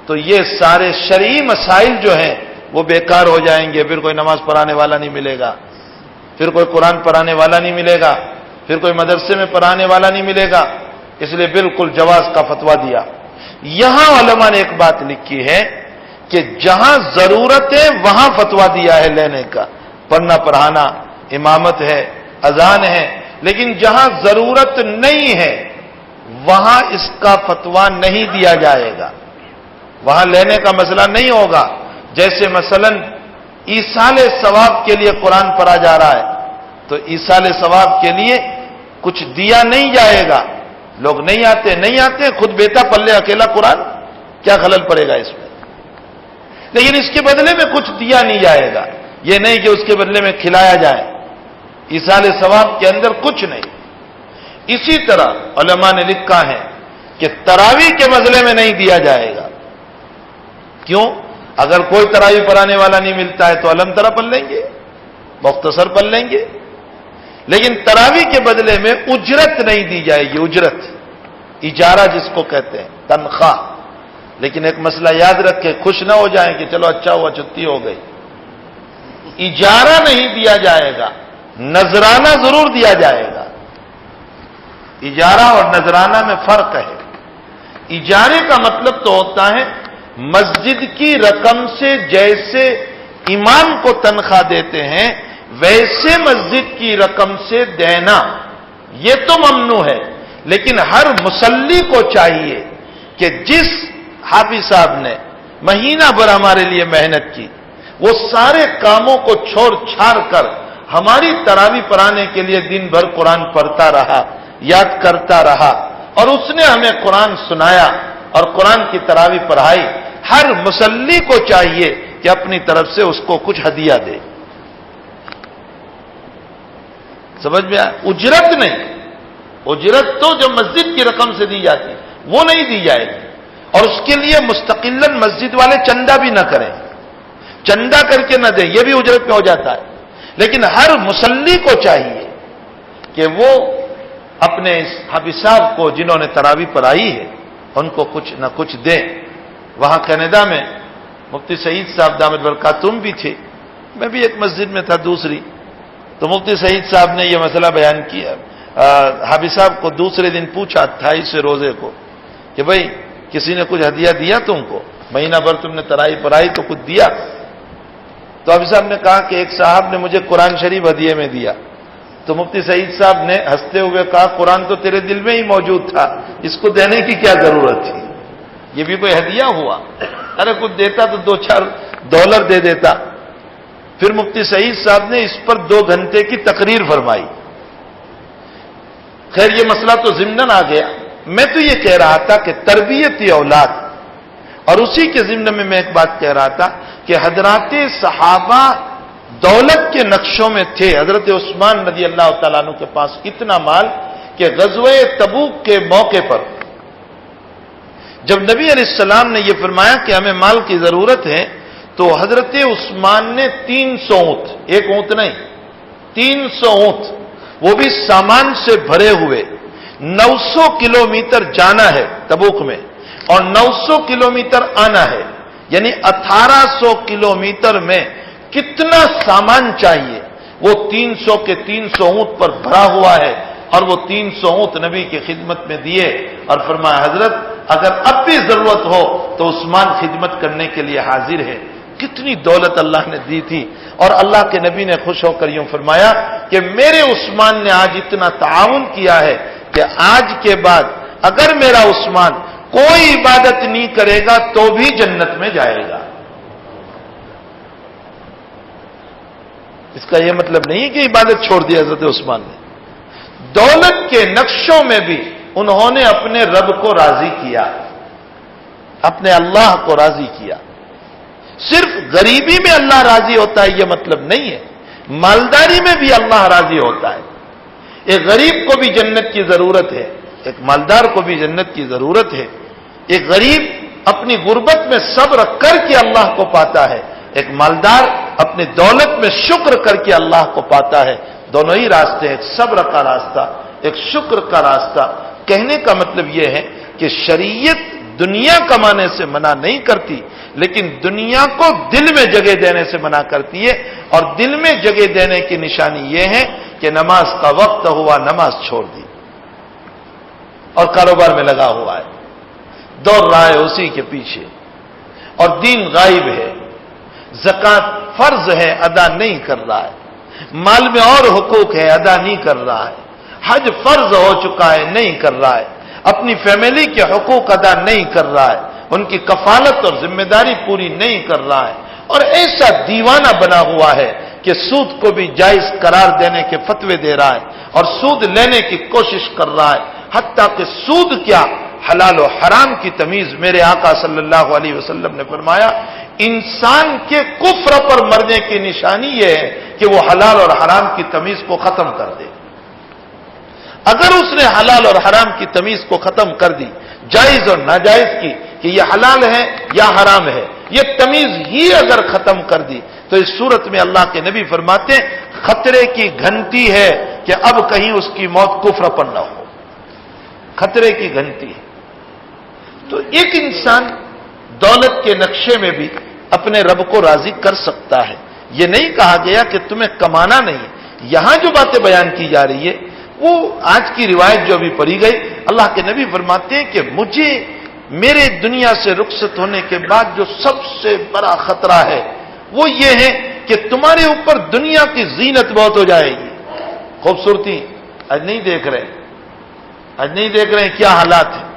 تو یہ سارے شرعی مسائل جو ہیں وہ بیکار ہو جائیں گے، پھر کوئی نماز پڑھانے والا نہیں ملے گا، پھر کوئی قرآن پڑھانے والا نہیں ملے گا، پھر کوئی مدرسے میں پڑھانے والا نہیں ملے گا، اس لیے بالکل جواز کا فتویٰ دیا۔ یہاں علماء نے ایک بات لکھی ہے کہ جہاں ضرورت ہے وہاں فتویٰ دیا ہے لینے کا، پڑھنا پڑھانا، امامت ہے، اذان ہے، لیکن جہاں ضرورت نہیں ہے وہاں اس کا فتویٰ نہیں دیا جائے گا، وہاں لینے کا مسئلہ نہیں ہوگا۔ جیسے مثلا ایصال ثواب کے لیے قرآن پڑھا جا رہا ہے تو ایصال ثواب کے لیے کچھ دیا نہیں جائے گا، لوگ نہیں آتے، خود بیٹا پڑھ لے اکیلا قرآن، کیا خلل پڑے گا اس میں؟ لیکن اس کے بدلے میں کچھ دیا نہیں جائے گا، یہ نہیں کہ اس کے بدلے میں کھلایا جائے، ایصال ثواب کے اندر کچھ نہیں۔ اسی طرح علماء نے لکھا ہے کہ تراویح کے مسئلے میں نہیں دیا جائے گا۔ کیوں؟ اگر کوئی تراویح پڑھانے والا نہیں ملتا ہے تو علم طرح پڑھ لیں گے، مختصر پڑھ لیں گے، لیکن تراویح کے بدلے میں اجرت نہیں دی جائے گی، اجرت، اجارہ جس کو کہتے ہیں، تنخواہ۔ لیکن ایک مسئلہ یاد رکھے، خوش نہ ہو جائیں کہ چلو اچھا ہوا چھٹی ہو گئی، اجارہ نہیں دیا جائے گا، نذرانہ ضرور دیا جائے گا۔ اجارہ اور نذرانہ میں فرق ہے۔ اجارے کا مطلب تو ہوتا ہے مسجد کی رقم سے جیسے امام کو تنخواہ دیتے ہیں ویسے مسجد کی رقم سے دینا، یہ تو ممنوع ہے، لیکن ہر مصلی کو چاہیے کہ جس حافظ صاحب نے مہینہ بھر ہمارے لیے محنت کی، وہ سارے کاموں کو چھوڑ چھاڑ کر ہماری تراویح پڑھانے کے لیے دن بھر قرآن پڑھتا رہا، یاد کرتا رہا، اور اس نے ہمیں قرآن سنایا اور قرآن کی تراویح پڑھائی، ہر مصلی کو چاہیے کہ اپنی طرف سے اس کو کچھ ہدیہ دے۔ سمجھ میں آیا؟ اجرت نہیں، اجرت تو جو مسجد کی رقم سے دی جاتی وہ نہیں دی جائے گی، اور اس کے لیے مستقلاً مسجد والے چندہ بھی نہ کریں، چندہ کر کے نہ دیں، یہ بھی اجرت میں ہو جاتا ہے۔ لیکن ہر مصلی کو چاہیے کہ وہ اپنے اس حافظ صاحب کو جنہوں نے تراویح پڑھائی ہے ان کو کچھ نہ کچھ دیں۔ وہاں کینیڈا میں مفتی سعید صاحب دامت برکاتہم بھی تھے، میں بھی ایک مسجد میں تھا دوسری، تو مفتی سعید صاحب نے یہ مسئلہ بیان کیا، حافظ صاحب کو دوسرے دن پوچھا 28 روزے کو کہ بھائی کسی نے کچھ ہدیہ دیا تم کو، مہینہ بھر تم نے تراویح پڑھائی تو کچھ دیا؟ تو حافظ صاحب نے کہا کہ ایک صاحب نے مجھے قرآن شریف ہدیے میں دیا۔ تو مفتی سعید صاحب نے ہنستے ہوئے کہا قرآن تو تیرے دل میں ہی موجود تھا، اس کو دینے کی کیا ضرورت تھی؟ یہ بھی کوئی ہدیہ ہوا؟ ارے کچھ دیتا تو $2-4 دے دیتا۔ پھر مفتی سعید صاحب نے اس پر 2 گھنٹے کی تقریر فرمائی۔ خیر یہ مسئلہ تو ضمناً آ گیا، میں تو یہ کہہ رہا تھا کہ تربیت اولاد، اور اسی کے ضمن میں ایک بات کہہ رہا تھا کہ حضرات صحابہ دولت کے نقشوں میں تھے۔ حضرت عثمان رضی اللہ تعالیٰ عنہ کے پاس اتنا مال کہ غزوہ تبوک کے موقع پر جب نبی علیہ السلام نے یہ فرمایا کہ ہمیں مال کی ضرورت ہے تو حضرت عثمان نے 300 اونٹ، ایک اونٹ نہیں 300 اونٹ، وہ بھی سامان سے بھرے ہوئے، 900 کلومیٹر جانا ہے تبوک میں اور 900 کلومیٹر آنا ہے، یعنی 1800 کلومیٹر میں کتنا سامان چاہیے، وہ 300 کے 300 اونٹ پر بھرا ہوا ہے، اور وہ 300 اونٹ نبی کی خدمت میں دیے اور فرمایا حضرت اگر اب بھی ضرورت ہو تو عثمان خدمت کرنے کے لیے حاضر ہے۔ کتنی دولت اللہ نے دی تھی، اور اللہ کے نبی نے خوش ہو کر یوں فرمایا کہ میرے عثمان نے آج اتنا تعاون کیا ہے کہ آج کے بعد اگر میرا عثمان کوئی عبادت نہیں کرے گا تو بھی جنت میں جائے گا۔ اس کا یہ مطلب نہیں کہ عبادت چھوڑ دی حضرت عثمان نے، دولت کے نقشوں میں بھی انہوں نے اپنے رب کو راضی کیا۔ اپنے اللہ کو راضی کیا. صرف غریبی میں اللہ راضی ہوتا ہے یہ مطلب نہیں ہے، مالداری میں بھی اللہ راضی ہوتا ہے. ایک غریب کو بھی جنت کی ضرورت ہے، ایک مالدار کو بھی جنت کی ضرورت ہے. ایک غریب اپنی غربت میں صبر کر کے اللہ کو پاتا ہے، ایک مالدار اپنی دولت میں شکر کر کے اللہ کو پاتا ہے. دونوں ہی راستے، ایک صبر کا راستہ، ایک شکر کا راستہ. کہنے کا مطلب یہ ہے کہ شریعت دنیا کمانے سے منع نہیں کرتی، لیکن دنیا کو دل میں جگہ دینے سے منع کرتی ہے. اور دل میں جگہ دینے کی نشانی یہ ہے کہ نماز کا وقت ہوا، نماز چھوڑ دی اور کاروبار میں لگا ہوا ہے، دوڑ رہا ہے اسی کے پیچھے، اور دین غائب ہے. زکوٰۃ فرض ہے، ادا نہیں کر رہا ہے. مال میں اور حقوق ہے، ادا نہیں کر رہا ہے. حج فرض ہو چکا ہے، نہیں کر رہا ہے. اپنی فیملی کے حقوق ادا نہیں کر رہا ہے، ان کی کفالت اور ذمہ داری پوری نہیں کر رہا ہے. اور ایسا دیوانہ بنا ہوا ہے کہ سود کو بھی جائز قرار دینے کے فتوے دے رہا ہے اور سود لینے کی کوشش کر رہا ہے. حتیٰ کہ سود کیا، حلال و حرام کی تمیز میرے آقا صلی اللہ علیہ وسلم نے فرمایا انسان کے کفر پر مرنے کی نشانی یہ ہے کہ وہ حلال اور حرام کی تمیز کو ختم کر دے. اگر اس نے حلال اور حرام کی تمیز کو ختم کر دی، جائز اور ناجائز کی، کہ یہ حلال ہے یا حرام ہے، یہ تمیز ہی اگر ختم کر دی، تو اس صورت میں اللہ کے نبی فرماتے ہیں خطرے کی گھنٹی ہے کہ اب کہیں اس کی موت کفر پر نہ ہو. خطرے کی گھنٹی ہے. تو ایک انسان دولت کے نقشے میں بھی اپنے رب کو راضی کر سکتا ہے. یہ نہیں کہا گیا کہ تمہیں کمانا نہیں. یہاں جو باتیں بیان کی جا رہی ہے وہ آج کی روایت جو ابھی پڑھی گئی، اللہ کے نبی فرماتے ہیں کہ مجھے میرے دنیا سے رخصت ہونے کے بعد جو سب سے بڑا خطرہ ہے وہ یہ ہے کہ تمہارے اوپر دنیا کی زینت بہت ہو جائے گی، خوبصورتی. آج نہیں دیکھ رہے ہیں کیا حالات ہیں.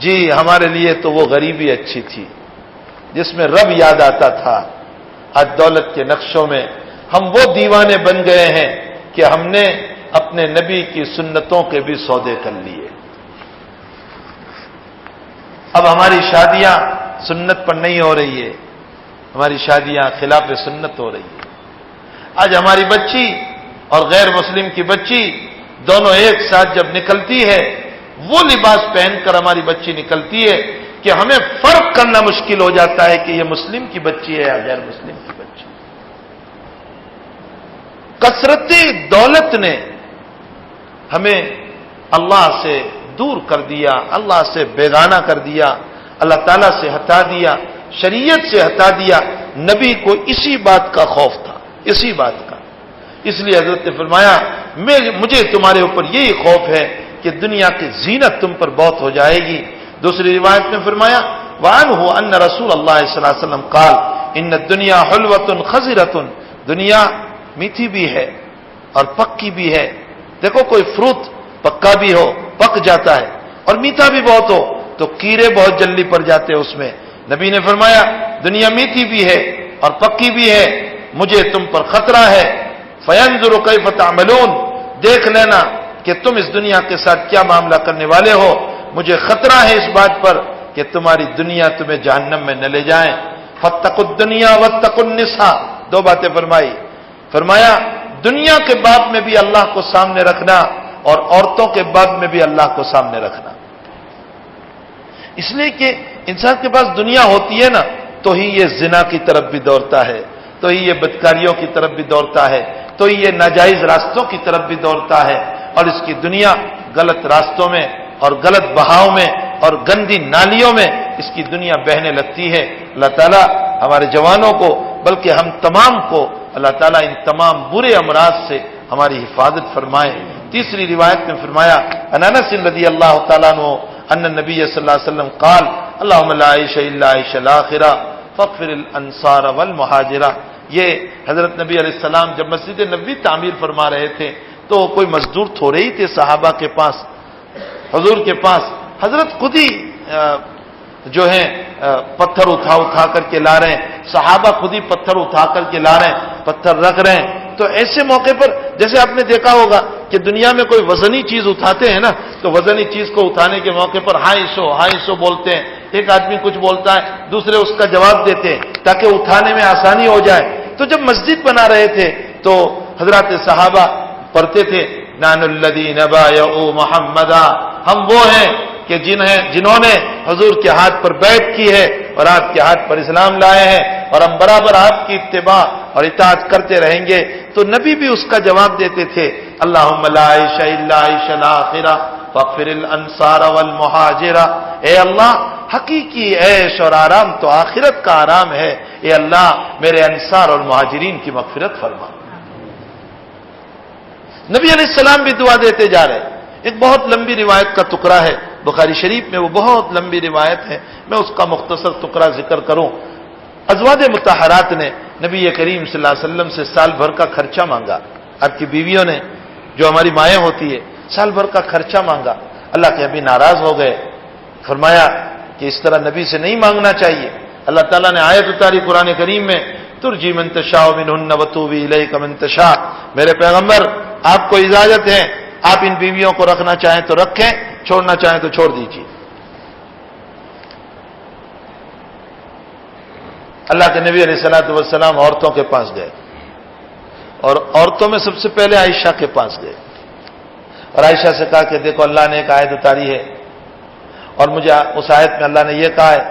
جی ہمارے لیے تو وہ غریبی اچھی تھی جس میں رب یاد آتا تھا. آج دولت کے نقشوں میں ہم وہ دیوانے بن گئے ہیں کہ ہم نے اپنے نبی کی سنتوں کے بھی سودے کر لیے. اب ہماری شادیاں سنت پر نہیں ہو رہی ہے، ہماری شادیاں خلاف سنت ہو رہی ہے. آج ہماری بچی اور غیر مسلم کی بچی دونوں ایک ساتھ جب نکلتی ہے، وہ لباس پہن کر ہماری بچی نکلتی ہے کہ ہمیں فرق کرنا مشکل ہو جاتا ہے کہ یہ مسلم کی بچی ہے یا غیر مسلم کی بچی. کثرت دولت نے ہمیں اللہ سے دور کر دیا، اللہ سے بیگانہ کر دیا، اللہ تعالیٰ سے ہٹا دیا، شریعت سے ہٹا دیا. نبی کو اسی بات کا خوف تھا، اسی بات کا. اس لیے حضرت نے فرمایا مجھے تمہارے اوپر یہی خوف ہے کہ دنیا کی زینت تم پر بہت ہو جائے گی. دوسری روایت میں فرمایا وعنہ ان رسول اللہ صلی اللہ علیہ وسلم قال ان الدنیا حلوۃ خضرۃ، دنیا میٹھی بھی ہے اور پکی بھی ہے. دیکھو کوئی فروٹ پکا بھی ہو پک جاتا ہے اور میٹھا بھی بہت ہو تو کیڑے بہت جلدی پڑ جاتے ہیں اس میں. نبی نے فرمایا دنیا میٹھی بھی ہے اور پکی بھی ہے، مجھے تم پر خطرہ ہے. فینظر کیف تعملون، دیکھ لینا کہ تم اس دنیا کے ساتھ کیا معاملہ کرنے والے ہو. مجھے خطرہ ہے اس بات پر کہ تمہاری دنیا تمہیں جہنم میں نہ لے جائیں. فاتقوا الدنیا واتقوا النساء، دو باتیں فرمائی. فرمایا دنیا کے باب میں بھی اللہ کو سامنے رکھنا اور عورتوں کے باب میں بھی اللہ کو سامنے رکھنا. اس لیے کہ انسان کے پاس دنیا ہوتی ہے نا تو ہی یہ زنا کی طرف بھی دوڑتا ہے، تو ہی یہ بدکاریوں کی طرف بھی دوڑتا ہے، تو ہی یہ ناجائز راستوں کی طرف بھی دوڑتا ہے. اور اس کی دنیا غلط راستوں میں اور غلط بہاؤ میں اور گندی نالیوں میں اس کی دنیا بہنے لگتی ہے. اللہ تعالیٰ ہمارے جوانوں کو بلکہ ہم تمام کو اللہ تعالیٰ ان تمام برے امراض سے ہماری حفاظت فرمائے. تیسری روایت میں فرمایا عن انس رضی اللہ تعالیٰ عنہ ان النبی صلی اللہ علیہ وسلم قال اللهم لا عيش الا عيش الاخرة فاغفر الانصار والمهاجرة. یہ حضرت نبی علیہ السلام جب مسجد نبوی تعمیر فرما رہے تھے تو کوئی مزدور تھوڑے ہی تھے صحابہ کے پاس، حضور کے پاس. حضرت خود ہی جو ہیں پتھر اٹھا کر کے لا رہے ہیں، صحابہ خود ہی پتھر اٹھا کر کے لا رہے ہیں، پتھر رکھ رہے ہیں. تو ایسے موقع پر جیسے آپ نے دیکھا ہوگا کہ دنیا میں کوئی وزنی چیز اٹھاتے ہیں نا تو وزنی چیز کو اٹھانے کے موقع پر ہائی سو بولتے ہیں ایک آدمی کچھ بولتا ہے دوسرے اس کا جواب دیتے ہیں تاکہ اٹھانے میں آسانی ہو جائے. تو جب مسجد بنا رہے تھے تو حضرات صحابہ پڑھتے تھے نحن الذین بایعوا محمدا، ہم وہ ہیں کہ جنہوں نے حضور کے ہاتھ پر بیعت کی ہے اور آپ کے ہاتھ پر اسلام لائے ہیں، اور ہم برابر آپ کی اتباع اور اطاعت کرتے رہیں گے. تو نبی بھی اس کا جواب دیتے تھے اللہم لا عیش الا عیش الآخرہ فاغفر الانصار والمہاجرہ، اے اللہ حقیقی عیش اور آرام تو آخرت کا آرام ہے، اے اللہ میرے انصار اور مہاجرین کی مغفرت فرما. نبی علیہ السلام بھی دعا دیتے جا رہے. ایک بہت لمبی روایت کا ٹکڑا ہے بخاری شریف میں، وہ بہت لمبی روایت ہے، میں اس کا مختصر ٹکڑا ذکر کروں. ازواج مطہرات نے نبی کریم صلی اللہ علیہ وسلم سے سال بھر کا خرچہ مانگا. آپ کی بیویوں نے جو ہماری مائیں ہوتی ہے سال بھر کا خرچہ مانگا. اللہ کے نبی ناراض ہو گئے، فرمایا کہ اس طرح نبی سے نہیں مانگنا چاہیے. اللہ تعالیٰ نے آیت اتاری قرآن کریم میں ترجی من تشاء منہن وتوبی الیک من تشاء، میرے پیغمبر آپ کو اجازت ہے، آپ ان بیویوں کو رکھنا چاہیں تو رکھیں، چھوڑنا چاہیں تو چھوڑ دیجیے. اللہ کے نبی علیہ الصلوۃ والسلام عورتوں کے پاس گئے اور عورتوں میں سب سے پہلے عائشہ کے پاس گئے اور عائشہ سے کہا کہ دیکھو اللہ نے ایک آیت اتاری ہے اور مجھے اس آیت میں اللہ نے یہ کہا ہے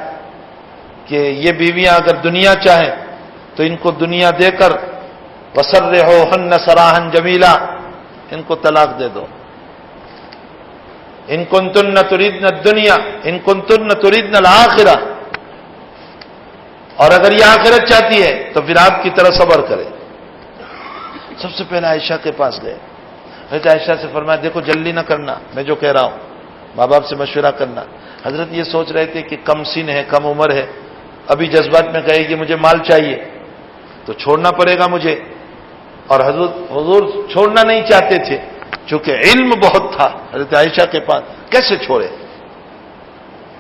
کہ یہ بیویاں اگر دنیا چاہیں تو ان کو دنیا دے کر وسرحوہن سراحا جمیلا، ان کو طلاق دے دو. ان کنتن تریدن الدنیا ان کنتن تریدن الآخرہ، اور اگر یہ آخرت چاہتی ہے تو پھر آپ کی طرح صبر کرے. سب سے پہلے عائشہ کے پاس گئے. حضرت عائشہ سے فرمایا دیکھو جلدی نہ کرنا، میں جو کہہ رہا ہوں ماں باپ سے مشورہ کرنا. حضرت یہ سوچ رہے تھے کہ کم سن ہے، کم عمر ہے، ابھی جذبات میں کہے کہ مجھے مال چاہیے تو چھوڑنا پڑے گا مجھے، اور حضور چھوڑنا نہیں چاہتے تھے چونکہ علم بہت تھا حضرت عائشہ کے پاس. کیسے چھوڑے؟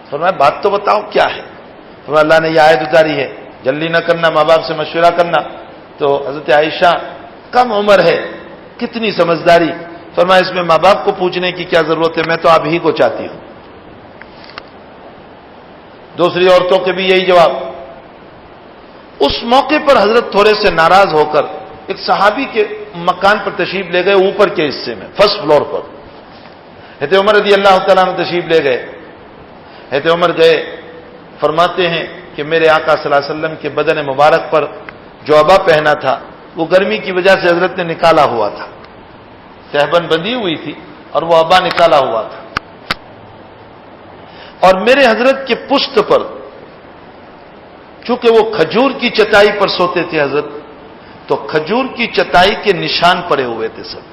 فرمایا بات تو بتاؤ کیا ہے. فرمایا اللہ نے یہ آیت اتاری ہے جلدی نہ کرنا، ماں باپ سے مشورہ کرنا. تو حضرت عائشہ کم عمر ہے، کتنی سمجھداری. فرمایا اس میں ماں باپ کو پوچھنے کی کیا ضرورت ہے، میں تو آپ ہی کو چاہتی ہوں. دوسری عورتوں کے بھی یہی جواب. اس موقع پر حضرت تھوڑے سے ناراض ہو کر ایک صحابی کے مکان پر تشریف لے گئے، اوپر کے حصے میں فرسٹ فلور پر. حضرت عمر رضی اللہ تعالیٰ عنہ تشریف لے گئے. حضرت عمر گئے، فرماتے ہیں کہ میرے آقا صلی اللہ علیہ وسلم کے بدن مبارک پر جو عبا پہنا تھا وہ گرمی کی وجہ سے حضرت نے نکالا ہوا تھا، تہبند بندھی ہوئی تھی اور وہ عبا نکالا ہوا تھا. اور میرے حضرت کے پشت پر چونکہ وہ کھجور کی چٹائی پر سوتے تھے حضرت، تو کھجور کی چٹائی کے نشان پڑے ہوئے تھے سب.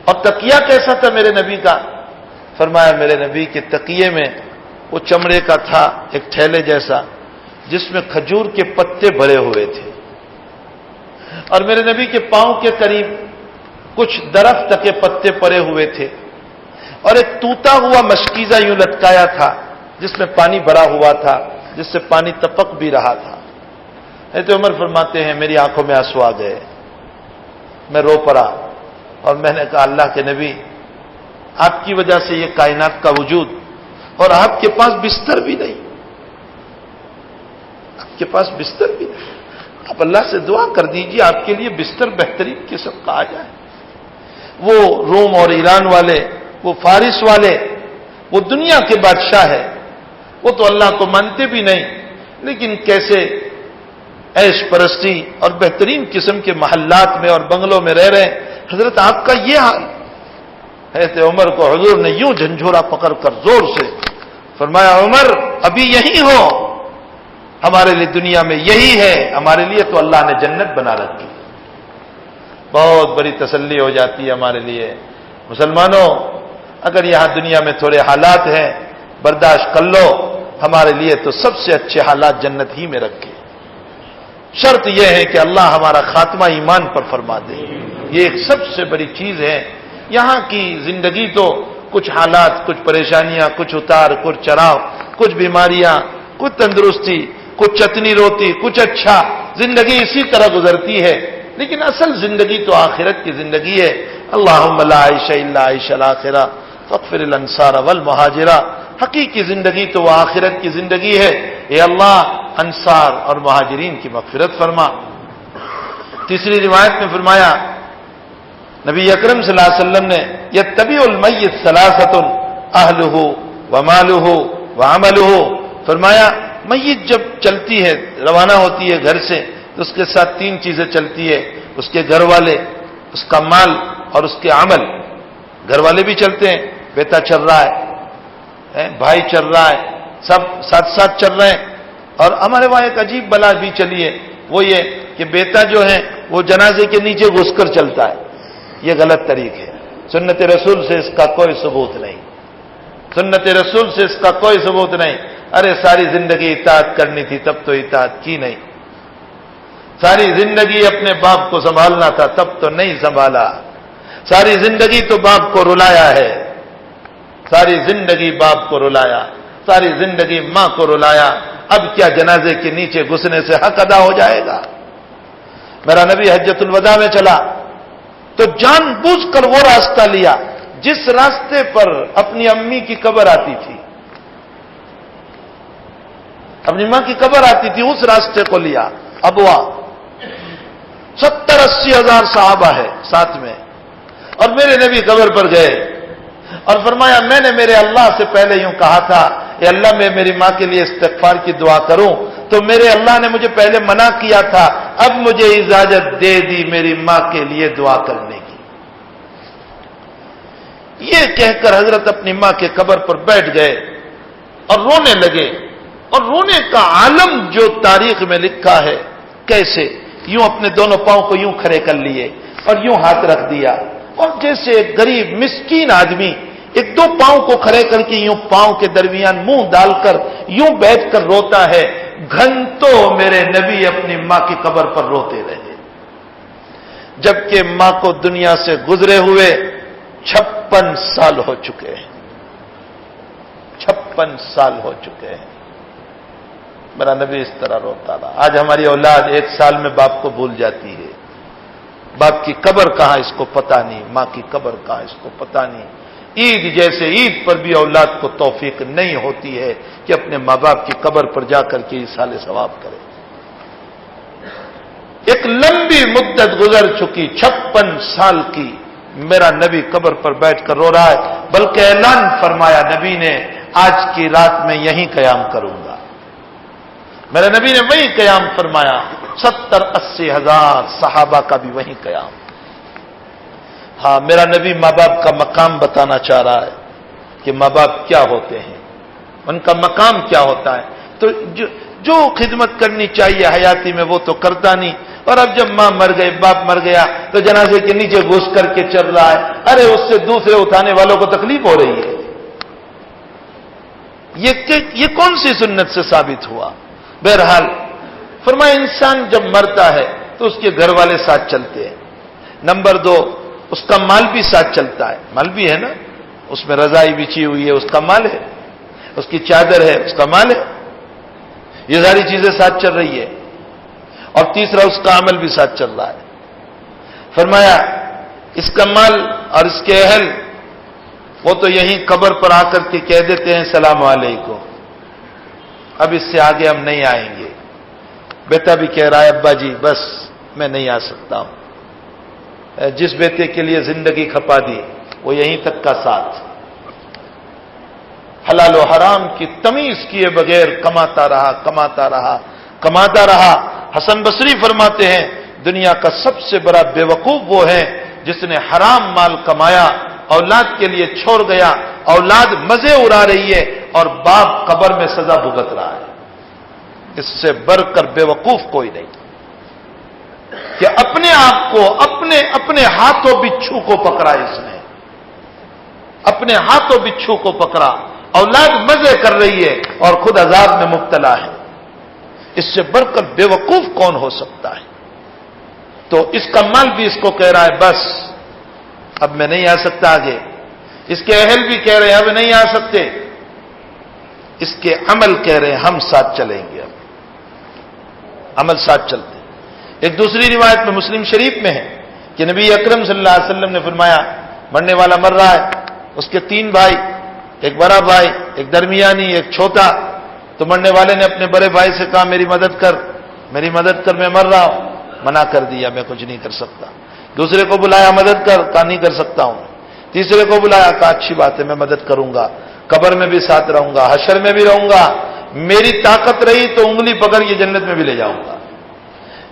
اور تکیہ کیسا تھا میرے نبی کا؟ فرمایا میرے نبی کے تکیے میں وہ چمڑے کا تھا ایک تھیلے جیسا جس میں کھجور کے پتے بھرے ہوئے تھے، اور میرے نبی کے پاؤں کے قریب کچھ درخت کے پتے پڑے ہوئے تھے، اور ایک ٹوٹا ہوا مشکیزہ یوں لٹکایا تھا جس میں پانی بھرا ہوا تھا، جس سے پانی ٹپک بھی رہا تھا. حضرت عمر فرماتے ہیں میری آنکھوں میں آنسو آ گئے، میں رو پڑا اور میں نے کہا اللہ کے نبی آپ کی وجہ سے یہ کائنات کا وجود، اور آپ کے پاس بستر بھی نہیں، آپ کے پاس بستر بھی نہیں. آپ اللہ سے دعا کر دیجیے آپ کے لیے بستر بہترین قسم کا آ جائے. وہ روم اور ایران والے، وہ فارس والے، وہ دنیا کے بادشاہ ہے، وہ تو اللہ کو مانتے بھی نہیں، لیکن کیسے عیش پرستی اور بہترین قسم کے محلات میں اور بنگلوں میں رہ رہے ہیں. حضرت آپ کا یہ حال. حضرت عمر کو حضور نے یوں جھنجھوڑا پکڑ کر زور سے فرمایا عمر ابھی یہی ہو، ہمارے لیے دنیا میں یہی ہے، ہمارے لیے تو اللہ نے جنت بنا رکھی. بہت بڑی تسلی ہو جاتی ہے ہمارے لیے. مسلمانوں اگر یہاں دنیا میں تھوڑے حالات ہیں برداشت کر لو، ہمارے لیے تو سب سے اچھے حالات جنت ہی میں رکھے. شرط یہ ہے کہ اللہ ہمارا خاتمہ ایمان پر فرما دے، یہ ایک سب سے بڑی چیز ہے. یہاں کی زندگی تو کچھ حالات، کچھ پریشانیاں، کچھ اتار، کچھ چڑھاؤ، کچھ بیماریاں، کچھ تندرستی، کچھ چٹنی روٹی، کچھ اچھا، زندگی اسی طرح گزرتی ہے. لیکن اصل زندگی تو آخرت کی زندگی ہے. اللہم لا عیش الا عیش الآخرہ فاغفر الانصار والمہاجرہ حقیقی زندگی تو وہ آخرت کی زندگی ہے. اے اللہ انصار اور مہاجرین کی مغفرت فرما. تیسری روایت میں فرمایا نبی اکرم صلی اللہ علیہ وسلم نے یتبع المیت ثلاثۃ اہلہ ومالہ وعملہ. فرمایا میت جب چلتی ہے، روانہ ہوتی ہے گھر سے، تو اس کے ساتھ تین چیزیں چلتی ہے، اس کے گھر والے، اس کا مال اور اس کے عمل. گھر والے بھی چلتے ہیں، بیٹا چل رہا ہے، بھائی چل رہا ہے، سب ساتھ ساتھ چل رہے ہیں. اور ہمارے وہاں ایک عجیب بلا بھی چلی ہے، وہ یہ کہ بیٹا جو ہے وہ جنازے کے نیچے گھس کر چلتا ہے. یہ غلط طریق ہے. سنت رسول سے اس کا کوئی ثبوت نہیں. سنت رسول سے اس کا کوئی ثبوت نہیں. ارے ساری زندگی اطاعت کرنی تھی تب تو اطاعت کی نہیں. ساری زندگی اپنے باپ کو سنبھالنا تھا تب تو نہیں سنبھالا. ساری زندگی تو باپ کو رلایا ہے. ساری زندگی باپ کو رلایا، ساری زندگی ماں کو رلایا. اب کیا جنازے کے نیچے گھسنے سے حق ادا ہو جائے گا؟ میرا نبی حجۃ الوداع میں چلا تو جان بوجھ کر وہ راستہ لیا جس راستے پر اپنی امی کی قبر آتی تھی، اپنی ماں کی قبر آتی تھی، اس راستے کو لیا. ابوا 70-80 ہزار صحابہ ہے ساتھ میں، اور میرے نبی قبر پر گئے اور فرمایا میں نے میرے اللہ سے پہلے یوں کہا تھا اے اللہ میں میری ماں کے لیے استغفار کی دعا کروں، تو میرے اللہ نے مجھے پہلے منع کیا تھا، اب مجھے اجازت دے دی میری ماں کے لیے دعا کرنے کی. یہ کہہ کر حضرت اپنی ماں کے قبر پر بیٹھ گئے اور رونے لگے. اور رونے کا عالم جو تاریخ میں لکھا ہے، کیسے یوں اپنے دونوں پاؤں کو یوں کھڑے کر لیے اور یوں ہاتھ رکھ دیا، اور جیسے ایک غریب مسکین آدمی ایک دو پاؤں کو کھڑے کر کے یوں پاؤں کے درمیان منہ ڈال کر یوں بیٹھ کر روتا ہے. گھنٹوں میرے نبی اپنی ماں کی قبر پر روتے رہے، جبکہ ماں کو دنیا سے گزرے ہوئے 56 سال ہو چکے ہیں. 56 سال ہو چکے ہیں. میرا نبی اس طرح روتا رہا. آج ہماری اولاد 1 سال میں باپ کو بھول جاتی ہے. باپ کی قبر کہاں اس کو پتہ نہیں، ماں کی قبر کہاں اس کو پتہ نہیں. عید جیسے عید پر بھی اولاد کو توفیق نہیں ہوتی ہے کہ اپنے ماں باپ کی قبر پر جا کر کے ایصال ثواب کرے. ایک لمبی مدت گزر چکی، 56 سال کی، میرا نبی قبر پر بیٹھ کر رو رہا ہے. بلکہ اعلان فرمایا نبی نے آج کی رات میں یہیں قیام کروں گا. میرے نبی نے وہیں قیام فرمایا. 70-80 ہزار صحابہ کا بھی وہیں قیام. ہاں میرا نبی ماں باپ کا مقام بتانا چاہ رہا ہے کہ ماں باپ کیا ہوتے ہیں، ان کا مقام کیا ہوتا ہے. تو جو خدمت کرنی چاہیے حیاتی میں وہ تو کرتا نہیں، اور اب جب ماں مر گئی، باپ مر گیا، تو جنازے کے نیچے گھس کر کے چل رہا ہے. ارے اس سے دوسرے اٹھانے والوں کو تکلیف ہو رہی ہے. یہ کون سی سنت سے ثابت ہوا؟ بہرحال فرمایا انسان جب مرتا ہے تو اس کے گھر والے ساتھ چلتے ہیں. نمبر 2 اس کا مال بھی ساتھ چلتا ہے. مال بھی ہے نا، اس میں رضائی بچھی ہوئی ہے، اس کا مال ہے. اس کی چادر ہے، اس کا مال ہے. یہ ساری چیزیں ساتھ چل رہی ہے. اور تیسرا اس کا عمل بھی ساتھ چل رہا ہے. فرمایا اس کا مال اور اس کے اہل وہ تو یہیں قبر پر آ کر کے کہہ دیتے ہیں السلام علیکم، اب اس سے آگے ہم نہیں آئیں گے. بیٹا بھی کہہ رہا ہے ابا جی بس میں نہیں آ سکتا ہوں. جس بیٹے کے لیے زندگی کھپا دی وہ یہیں تک کا ساتھ، حلال و حرام کی تمیز کیے بغیر کماتا رہا کماتا رہا کماتا رہا. حسن بصری فرماتے ہیں دنیا کا سب سے بڑا بے وقوف وہ ہے جس نے حرام مال کمایا، اولاد کے لیے چھوڑ گیا، اولاد مزے اڑا رہی ہے اور باپ قبر میں سزا بھگت رہا ہے. اس سے بڑھ کر بے وقوف کوئی نہیں کہ اپنے آپ کو اپنے ہاتھوں بچھو کو پکڑا. اس نے اپنے ہاتھوں بچھو کو پکڑا، اولاد مزے کر رہی ہے اور خود عذاب میں مبتلا ہے. اس سے بڑھ کر بے وقوف کون ہو سکتا ہے؟ تو اس کا مال بھی اس کو کہہ رہا ہے بس اب میں نہیں آ سکتا آگے. اس کے اہل بھی کہہ رہے ہیں اب نہیں آ سکتے. اس کے عمل کہہ رہے ہیں ہم ساتھ چلیں گے. اب عمل ساتھ چلتے. ایک دوسری روایت میں مسلم شریف میں ہے کہ نبی اکرم صلی اللہ علیہ وسلم نے فرمایا مرنے والا مر رہا ہے، اس کے 3 بھائی، ایک بڑا بھائی، ایک درمیانی، ایک چھوٹا. تو مرنے والے نے اپنے بڑے بھائی سے کہا میری مدد کر، میری مدد کر، میں مر رہا ہوں. منع کر دیا، میں کچھ نہیں کر سکتا. دوسرے کو بلایا، مدد کر، کہا نہیں کر سکتا ہوں. تیسرے کو بلایا، کہا اچھی بات ہے، میں مدد کروں گا، قبر میں بھی ساتھ رہوں گا، حشر میں بھی رہوں گا، میری طاقت رہی تو انگلی پکڑ کے جنت میں بھی لے جاؤں گا.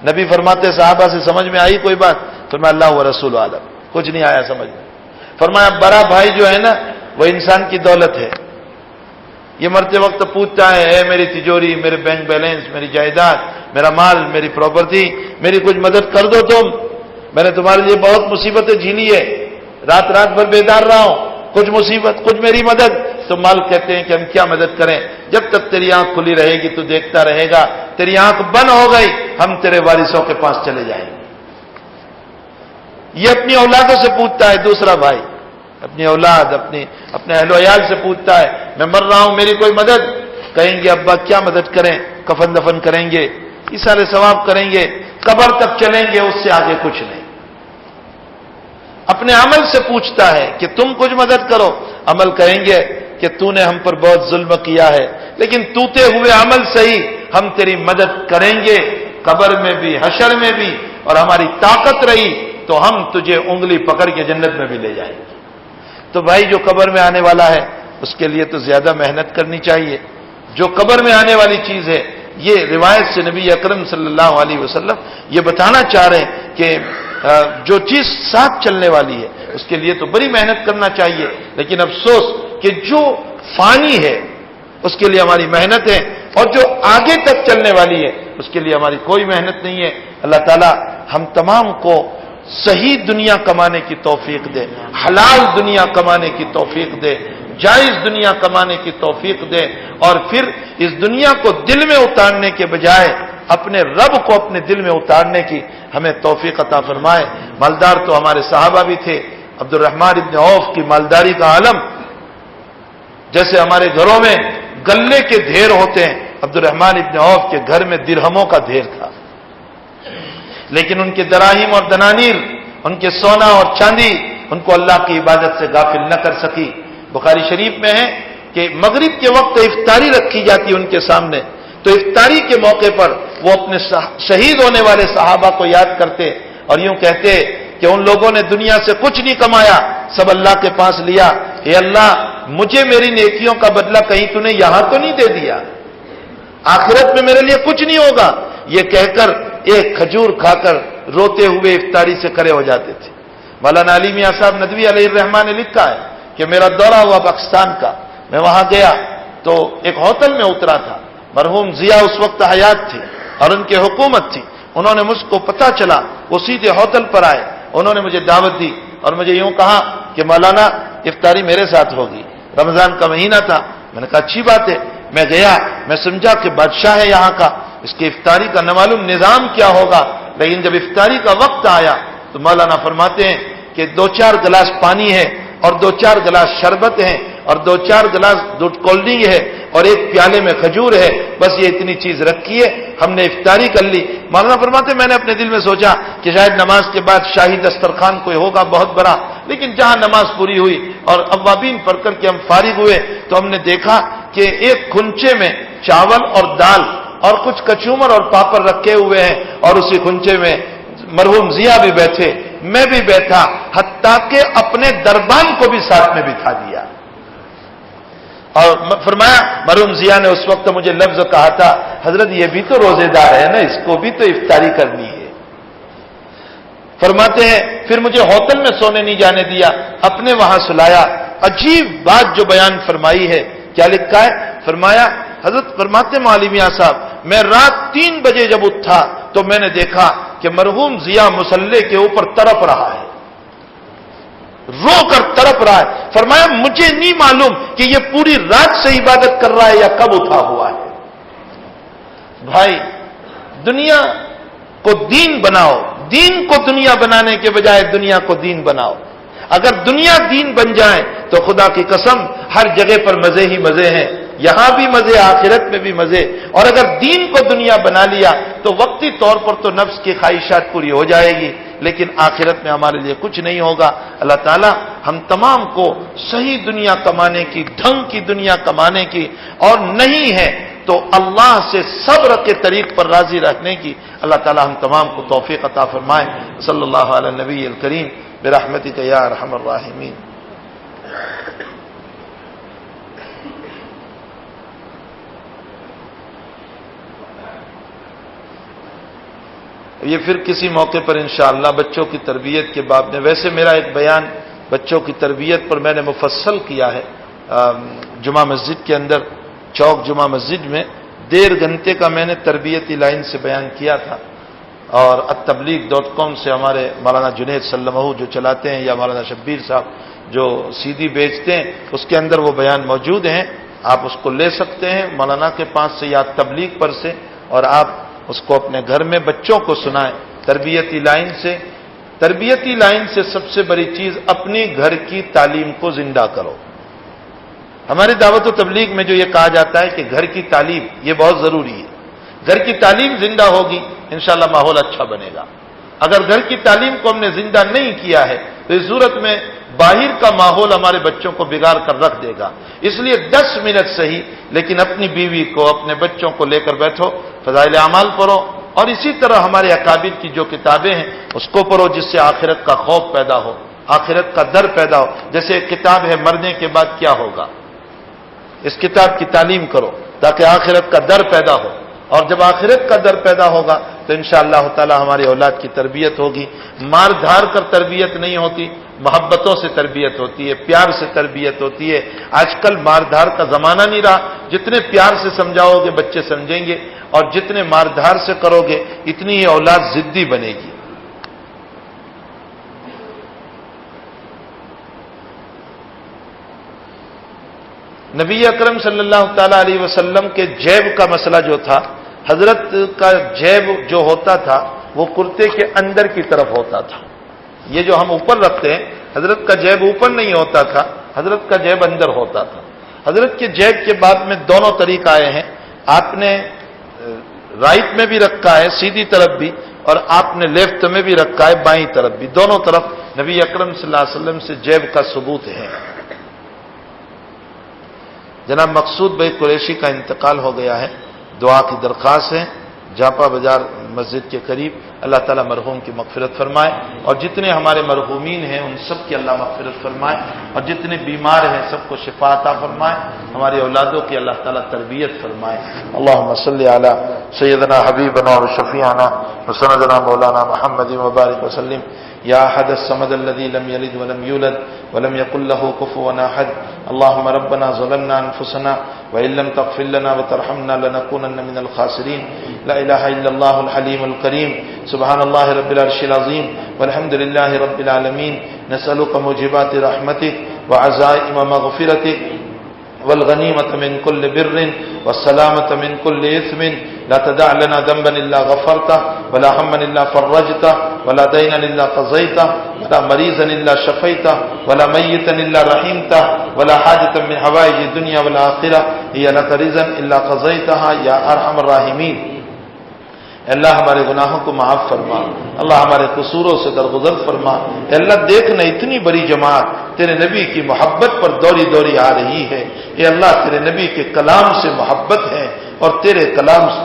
نبی فرماتے صحابہ سے سمجھ میں آئی کوئی بات؟ فرمایا اللہ و رسول عالم، کچھ نہیں آیا سمجھ میں. فرمایا بڑا بھائی جو ہے نا وہ انسان کی دولت ہے. یہ مرتے وقت پوچھتا ہے اے میری تجوری، میرے بینک بیلنس، میری جائیداد، میرا مال، میری پراپرٹی، میری کچھ مدد کر دو تم. میں نے تمہارے لیے بہت مصیبتیں جھیلی ہے، رات رات بھر بیدار رہا ہوں، کچھ مصیبت، کچھ میری مدد. تو مال کہتے ہیں کہ ہم کیا مدد کریں، جب تک تیری آنکھ کھلی رہے گی تو دیکھتا رہے گا، تیری آنکھ بند ہو گئی ہم تیرے وارثوں کے پاس چلے جائیں گے. یہ اپنی اولادوں سے پوچھتا ہے دوسرا بھائی، اپنی اولاد، اپنے اہل و عیال سے پوچھتا ہے میں مر رہا ہوں میری کوئی مدد. کہیں گے ابا کیا مدد کریں، کفن دفن کریں گے، ایثار ثواب کریں گے، قبر تک چلیں گے، اس سے آگے کچھ نہیں. اپنے عمل سے پوچھتا ہے کہ تم کچھ مدد کرو. عمل کہیں گے کہ تو نے ہم پر بہت ظلم کیا ہے، لیکن توتے ہوئے عمل صحیح، ہم تیری مدد کریں گے قبر میں بھی، حشر میں بھی، اور ہماری طاقت رہی تو ہم تجھے انگلی پکڑ کے جنت میں بھی لے جائیں گے. تو بھائی جو قبر میں آنے والا ہے اس کے لیے تو زیادہ محنت کرنی چاہیے. جو قبر میں آنے والی چیز ہے، یہ روایت سے نبی اکرم صلی اللہ علیہ وسلم یہ بتانا چاہ رہے ہیں کہ جو چیز ساتھ چلنے والی ہے اس کے لیے تو بڑی محنت کرنا چاہیے. لیکن افسوس کہ جو فانی ہے اس کے لیے ہماری محنت ہے، اور جو آگے تک چلنے والی ہے اس کے لیے ہماری کوئی محنت نہیں ہے. اللہ تعالی ہم تمام کو صحیح دنیا کمانے کی توفیق دے، حلال دنیا کمانے کی توفیق دے، جائز دنیا کمانے کی توفیق دے، اور پھر اس دنیا کو دل میں اتارنے کے بجائے اپنے رب کو اپنے دل میں اتارنے کی ہمیں توفیق عطا فرمائے. مالدار تو ہمارے صحابہ بھی تھے. عبد الرحمن ابن عوف کی مالداری کا عالم، جیسے ہمارے گھروں میں گلے کے ڈھیر ہوتے ہیں، عبد الرحمن ابن عوف کے گھر میں درہموں کا ڈھیر تھا. لیکن ان کے دراہیم اور دنانیر، ان کے سونا اور چاندی ان کو اللہ کی عبادت سے غافل نہ کر سکی. بخاری شریف میں ہے کہ مغرب کے وقت افطاری رکھی جاتی ان کے سامنے، تو افطاری کے موقع پر وہ اپنے شہید ہونے والے صحابہ کو یاد کرتے اور یوں کہتے کہ ان لوگوں نے دنیا سے کچھ نہیں کمایا، سب اللہ کے پاس لیا. اے اللہ مجھے میری نیکیوں کا بدلہ کہیں تو نے یہاں تو نہیں دے دیا، آخرت میں میرے لیے کچھ نہیں ہوگا. یہ کہہ کر ایک کھجور کھا کر روتے ہوئے افطاری سے کھڑے ہو جاتے تھے. مولانا علی میاں صاحب ندوی علیہ الرحمٰن نے لکھا ہے کہ میرا دورہ ہوا پاکستان کا، میں وہاں گیا تو ایک ہوٹل میں اترا تھا. مرحوم ضیاء اس وقت حیات تھی اور ان کی حکومت تھی. انہوں نے مجھ کو پتہ چلا، وہ سیدھے ہوٹل پر آئے، انہوں نے مجھے دعوت دی اور مجھے یوں کہا کہ مولانا افطاری میرے ساتھ ہوگی. رمضان کا مہینہ تھا. میں نے کہا اچھی بات ہے. میں گیا، میں سمجھا کہ بادشاہ ہے یہاں کا، اس کی افطاری کا نہ معلوم نظام کیا ہوگا. لیکن جب افطاری کا وقت آیا تو مولانا فرماتے ہیں کہ 2-4 گلاس پانی ہے اور 2-4 گلاس شربت ہے اور 2-4 گلاس دودھ کولڈ ڈرنک ہے اور ایک پیالے میں کھجور ہے، بس یہ اتنی چیز رکھی ہے. ہم نے افطاری کر لی. مولانا فرماتے میں نے اپنے دل میں سوچا کہ شاید نماز کے بعد شاہی دسترخوان کوئی ہوگا بہت بڑا. لیکن جہاں نماز پوری ہوئی اور اوابین پڑھ کر کے ہم فارغ ہوئے تو ہم نے دیکھا کہ ایک کھنچے میں چاول اور دال اور کچھ کچومر اور پاپڑ رکھے ہوئے ہیں، اور اسی کھنچے میں مرحوم ضیاء بھی بیٹھے، میں بھی بیٹھا، حتیٰ کہ اپنے دربان کو بھی ساتھ میں بٹھا دیا. اور فرمایا مرحوم ضیاء نے اس وقت مجھے لفظ کہا تھا حضرت یہ بھی تو روزے دار ہے نا، اس کو بھی تو افطاری کرنی ہے. فرماتے ہیں پھر مجھے ہوٹل میں سونے نہیں جانے دیا، اپنے وہاں سلایا. عجیب بات جو بیان فرمائی ہے، کیا لکھا ہے؟ فرمایا حضرت فرماتے معالی میاں صاحب میں رات 3 بجے جب اٹھا تو میں نے دیکھا کہ مرحوم ضیاء مصلی کے اوپر تڑپ رہا ہے، رو کر تڑپ رہا ہے. فرمایا مجھے نہیں معلوم کہ یہ پوری رات سے عبادت کر رہا ہے یا کب اٹھا ہوا ہے. بھائی دنیا کو دین بناؤ، دین کو دنیا بنانے کے بجائے دنیا کو دین بناؤ. اگر دنیا دین بن جائے تو خدا کی قسم ہر جگہ پر مزے ہی مزے ہیں، یہاں بھی مزے، آخرت میں بھی مزے. اور اگر دین کو دنیا بنا لیا تو وقتی طور پر تو نفس کی خواہشات پوری ہو جائے گی، لیکن آخرت میں ہمارے لیے کچھ نہیں ہوگا۔ اللہ تعالیٰ ہم تمام کو صحیح دنیا کمانے کی، ڈھنگ کی دنیا کمانے کی، اور نہیں ہے تو اللہ سے صبر کے طریق پر راضی رہنے کی اللہ تعالیٰ ہم تمام کو توفیق عطا فرمائے۔ صلی اللہ علی نبی الکریم برحمتک یا ارحم الراحمین۔ یہ پھر کسی موقع پر انشاءاللہ بچوں کی تربیت کے باب میں، ویسے میرا ایک بیان بچوں کی تربیت پر میں نے مفصل کیا ہے جمعہ مسجد کے اندر، چوک جمعہ مسجد میں 1.5 گھنٹے کا میں نے تربیتی لائن سے بیان کیا تھا، اور التبلیغ.com سے ہمارے مولانا جنید سلمہ جو چلاتے ہیں، یا مولانا شبیر صاحب جو سی ڈی بیچتے ہیں، اس کے اندر وہ بیان موجود ہیں، آپ اس کو لے سکتے ہیں مولانا کے پاس سے یا تبلیغ پر سے، اور آپ اس کو اپنے گھر میں بچوں کو سنائیں تربیتی لائن سے۔ تربیتی لائن سے سب سے بڑی چیز اپنی گھر کی تعلیم کو زندہ کرو۔ ہماری دعوت و تبلیغ میں جو یہ کہا جاتا ہے کہ گھر کی تعلیم یہ بہت ضروری ہے، گھر کی تعلیم زندہ ہوگی انشاءاللہ ماحول اچھا بنے گا۔ اگر گھر کی تعلیم کو ہم نے زندہ نہیں کیا ہے تو اس صورت میں باہر کا ماحول ہمارے بچوں کو بگاڑ کر رکھ دے گا۔ اس لیے 10 منٹ صحیح لیکن اپنی بیوی کو، اپنے بچوں کو لے کر بیٹھو، فضائل اعمال پڑھو، اور اسی طرح ہمارے اکابر کی جو کتابیں ہیں اس کو پڑھو، جس سے آخرت کا خوف پیدا ہو، آخرت کا ڈر پیدا ہو۔ جیسے ایک کتاب ہے مرنے کے بعد کیا ہوگا، اس کتاب کی تعلیم کرو تاکہ آخرت کا ڈر پیدا ہو، اور جب آخرت کا ڈر پیدا ہوگا تو انشاءاللہ تعالی ہماری اولاد کی تربیت ہوگی۔ مار دھار کر تربیت نہیں ہوتی، محبتوں سے تربیت ہوتی ہے، پیار سے تربیت ہوتی ہے۔ آج کل مار دھار کا زمانہ نہیں رہا، جتنے پیار سے سمجھاؤ گے بچے سمجھیں گے، اور جتنے مار دھار سے کرو گے اتنی ہی اولاد ضدی بنے گی۔ نبی اکرم صلی اللہ تعالی علیہ وسلم کے جیب کا مسئلہ جو تھا، حضرت کا جیب جو ہوتا تھا وہ کرتے کے اندر کی طرف ہوتا تھا۔ یہ جو ہم اوپر رکھتے ہیں، حضرت کا جیب اوپر نہیں ہوتا تھا، حضرت کا جیب اندر ہوتا تھا۔ حضرت کے جیب کے بعد میں دونوں طریقہ آئے ہیں، آپ نے رائٹ میں بھی رکھا ہے سیدھی طرف بھی، اور آپ نے لیفٹ میں بھی رکھا ہے بائیں طرف بھی، دونوں طرف نبی اکرم صلی اللہ علیہ وسلم سے جیب کا ثبوت ہے۔ جناب مقصود بھائی قریشی کا انتقال ہو گیا ہے، دعا کی درخواست ہے، جاپا بازار مسجد کے قریب۔ اللہ تعالیٰ مرحوم کی مغفرت فرمائے، اور جتنے ہمارے مرحومین ہیں ان سب کی اللہ مغفرت فرمائے، اور جتنے بیمار ہیں سب کو شفا عطا فرمائے، ہماری اولادوں کی اللہ تعالیٰ تربیت فرمائے۔ اللہم صلی علی سیدنا حبیبنا و شفیعنا و سندنا مولانا محمد مبارک وسلم۔ یا احد الصمد الذي لم يلد ولم يولد ولم يكن له كفوا احد۔ اللهم ربنا ظلمنا انفسنا وان لم تغفر لنا وترحمنا لنكونن من الخاسرين۔ لا اله الا الله الحليم الكريم، سبحان الله رب العرش العظيم، والحمد لله رب العالمين۔ نسألك موجبات رحمتك وعزائم مغفرتك والغنيمة من كل بر والسلامة من كل إثم، لا تدع لنا ذنبا إلا غفرته، ولا هما إلا فرجته، ولا دينا إلا قضيته، ولا مريضا إلا شفيته، ولا ميتا إلا رحمته، ولا حاجة من حوائج الدنيا والآخرة هي لك رضا إلا قضيتها يا أرحم الراحمين۔ اللہ ہمارے گناہوں کو معاف فرما، اللہ ہمارے قصوروں سے درگزر فرما۔ اللہ دیکھنا اتنی بڑی جماعت تیرے نبی کی محبت پر دوری دوری آ رہی ہے، اے اللہ تیرے نبی کے کلام سے محبت ہے اور تیرے کلام سے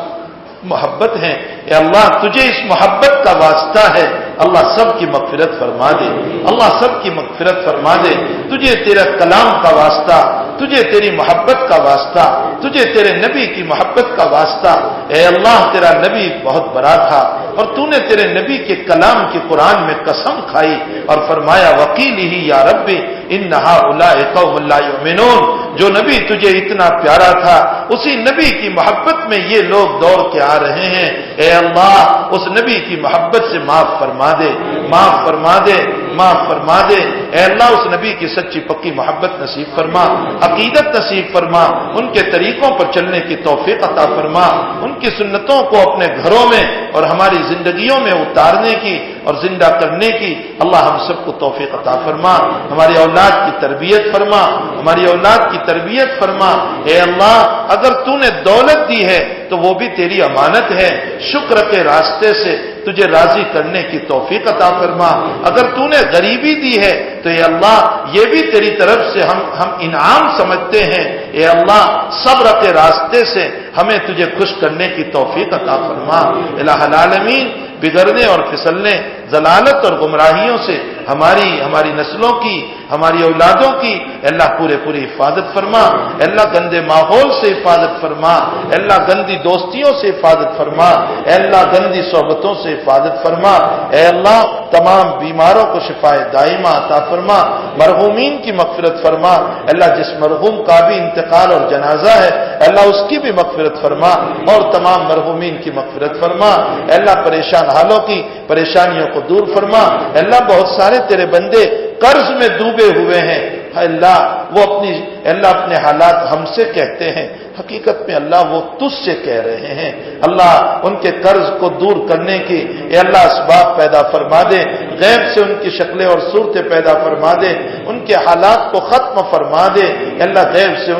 محبت ہے، اے اللہ تجھے اس محبت کا واسطہ ہے، اللہ سب کی مغفرت فرما دے، اللہ سب کی مغفرت فرما دے۔ تجھے تیرا کلام کا واسطہ، تجھے تیری محبت کا واسطہ، تجھے تیرے نبی کی محبت کا واسطہ۔ اے اللہ تیرا نبی بہت بڑا تھا، اور تو نے تیرے نبی کے کلام کی قرآن میں قسم کھائی اور فرمایا وقیلہ یا رب ان ہؤلاء قوم لا یؤمنون۔ جو نبی تجھے اتنا پیارا تھا اسی نبی کی محبت میں یہ لوگ دوڑ کے آ رہے ہیں، اے اللہ اس نبی کی محبت سے معاف فرما دے، معاف فرما دے، معاف فرما دے۔ اے اللہ اس نبی کی سچی پکی محبت نصیب فرما، عقیدت نصیب فرما، ان کے طریقوں پر چلنے کی توفیق عطا فرما، ان کی سنتوں کو اپنے گھروں میں اور ہماری زندگیوں میں اتارنے کی اور زندہ کرنے کی اللہ ہم سب کو توفیق عطا فرما، ہماری اولاد کی تربیت فرما، ہماری اولاد کی تربیت فرما۔ اے اللہ اگر تو نے دولت دی ہے تو وہ بھی تیری امانت ہے، شکر کے راستے سے تجھے راضی کرنے کی توفیق عطا فرما۔ اگر تو نے غریبی دی ہے تو اے اللہ یہ بھی تیری طرف سے ہم انعام سمجھتے ہیں۔ اے اللہ صبر کے راستے سے ہمیں تجھے خوش کرنے کی توفیق عطا فرما۔ الہ العالمین بگڑنے اور پھسلنے، ضلالت اور گمراہیوں سے ہماری نسلوں کی، ہماری اولادوں کی اللہ پوری حفاظت فرما۔ اللہ گندے ماحول سے حفاظت فرما، اللہ گندی دوستیوں سے حفاظت فرما، اللہ گندی صحبتوں سے حفاظت فرما۔ اے اللہ تمام بیماروں کو شفائے دائمہ عطا فرما، مرحومین کی مغفرت فرما۔ اللہ جس مرحوم کا بھی انتقال اور جنازہ ہے اللہ اس کی بھی مغفرت فرما اور تمام مرحومین کی مغفرت فرما۔ اللہ پریشان حالوں کی پریشانیوں کو دور فرما۔ اللہ بہت سارے تیرے بندے قرض میں ڈوبے ہوئے ہیں، اللہ وہ اپنے حالات ہم سے کہتے ہیں، حقیقت میں اللہ وہ تجھ سے کہہ رہے ہیں۔ اللہ ان کے قرض کو دور کرنے کی اے اللہ اسباب پیدا فرما دے، غیب سے ان کی شکلیں اور صورتیں پیدا فرما دے، ان کے حالات کو ختم فرما دے۔ اللہ غیب سے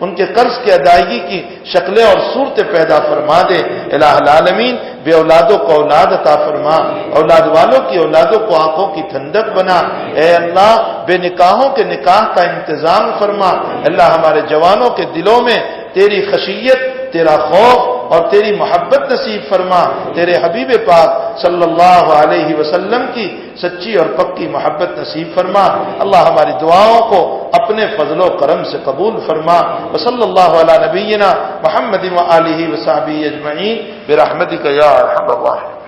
ان کے قرض کی ادائیگی کی شکلیں اور صورتیں پیدا فرما دے۔ الہ العالمین بے اولادوں کو اولاد عطا فرما، اولاد والوں کی اولادوں کو آنکھوں کی ٹھنڈک بنا۔ اے اللہ بے نکاحوں کے نکاح کا انتظام فرما۔ اللہ ہمارے جوانوں کے دلوں میں تیری خشیت، تیرا خوف اور تیری محبت نصیب فرما۔ تیرے حبیب پاک صلی اللہ علیہ وسلم کی سچی اور پکی محبت نصیب فرما۔ اللہ ہماری دعاؤں کو اپنے فضل و کرم سے قبول فرما۔ وصلی اللہ علی نبینا محمد وآلہ وصحبہ اجمعین برحمتک یا ارحم الراحمین۔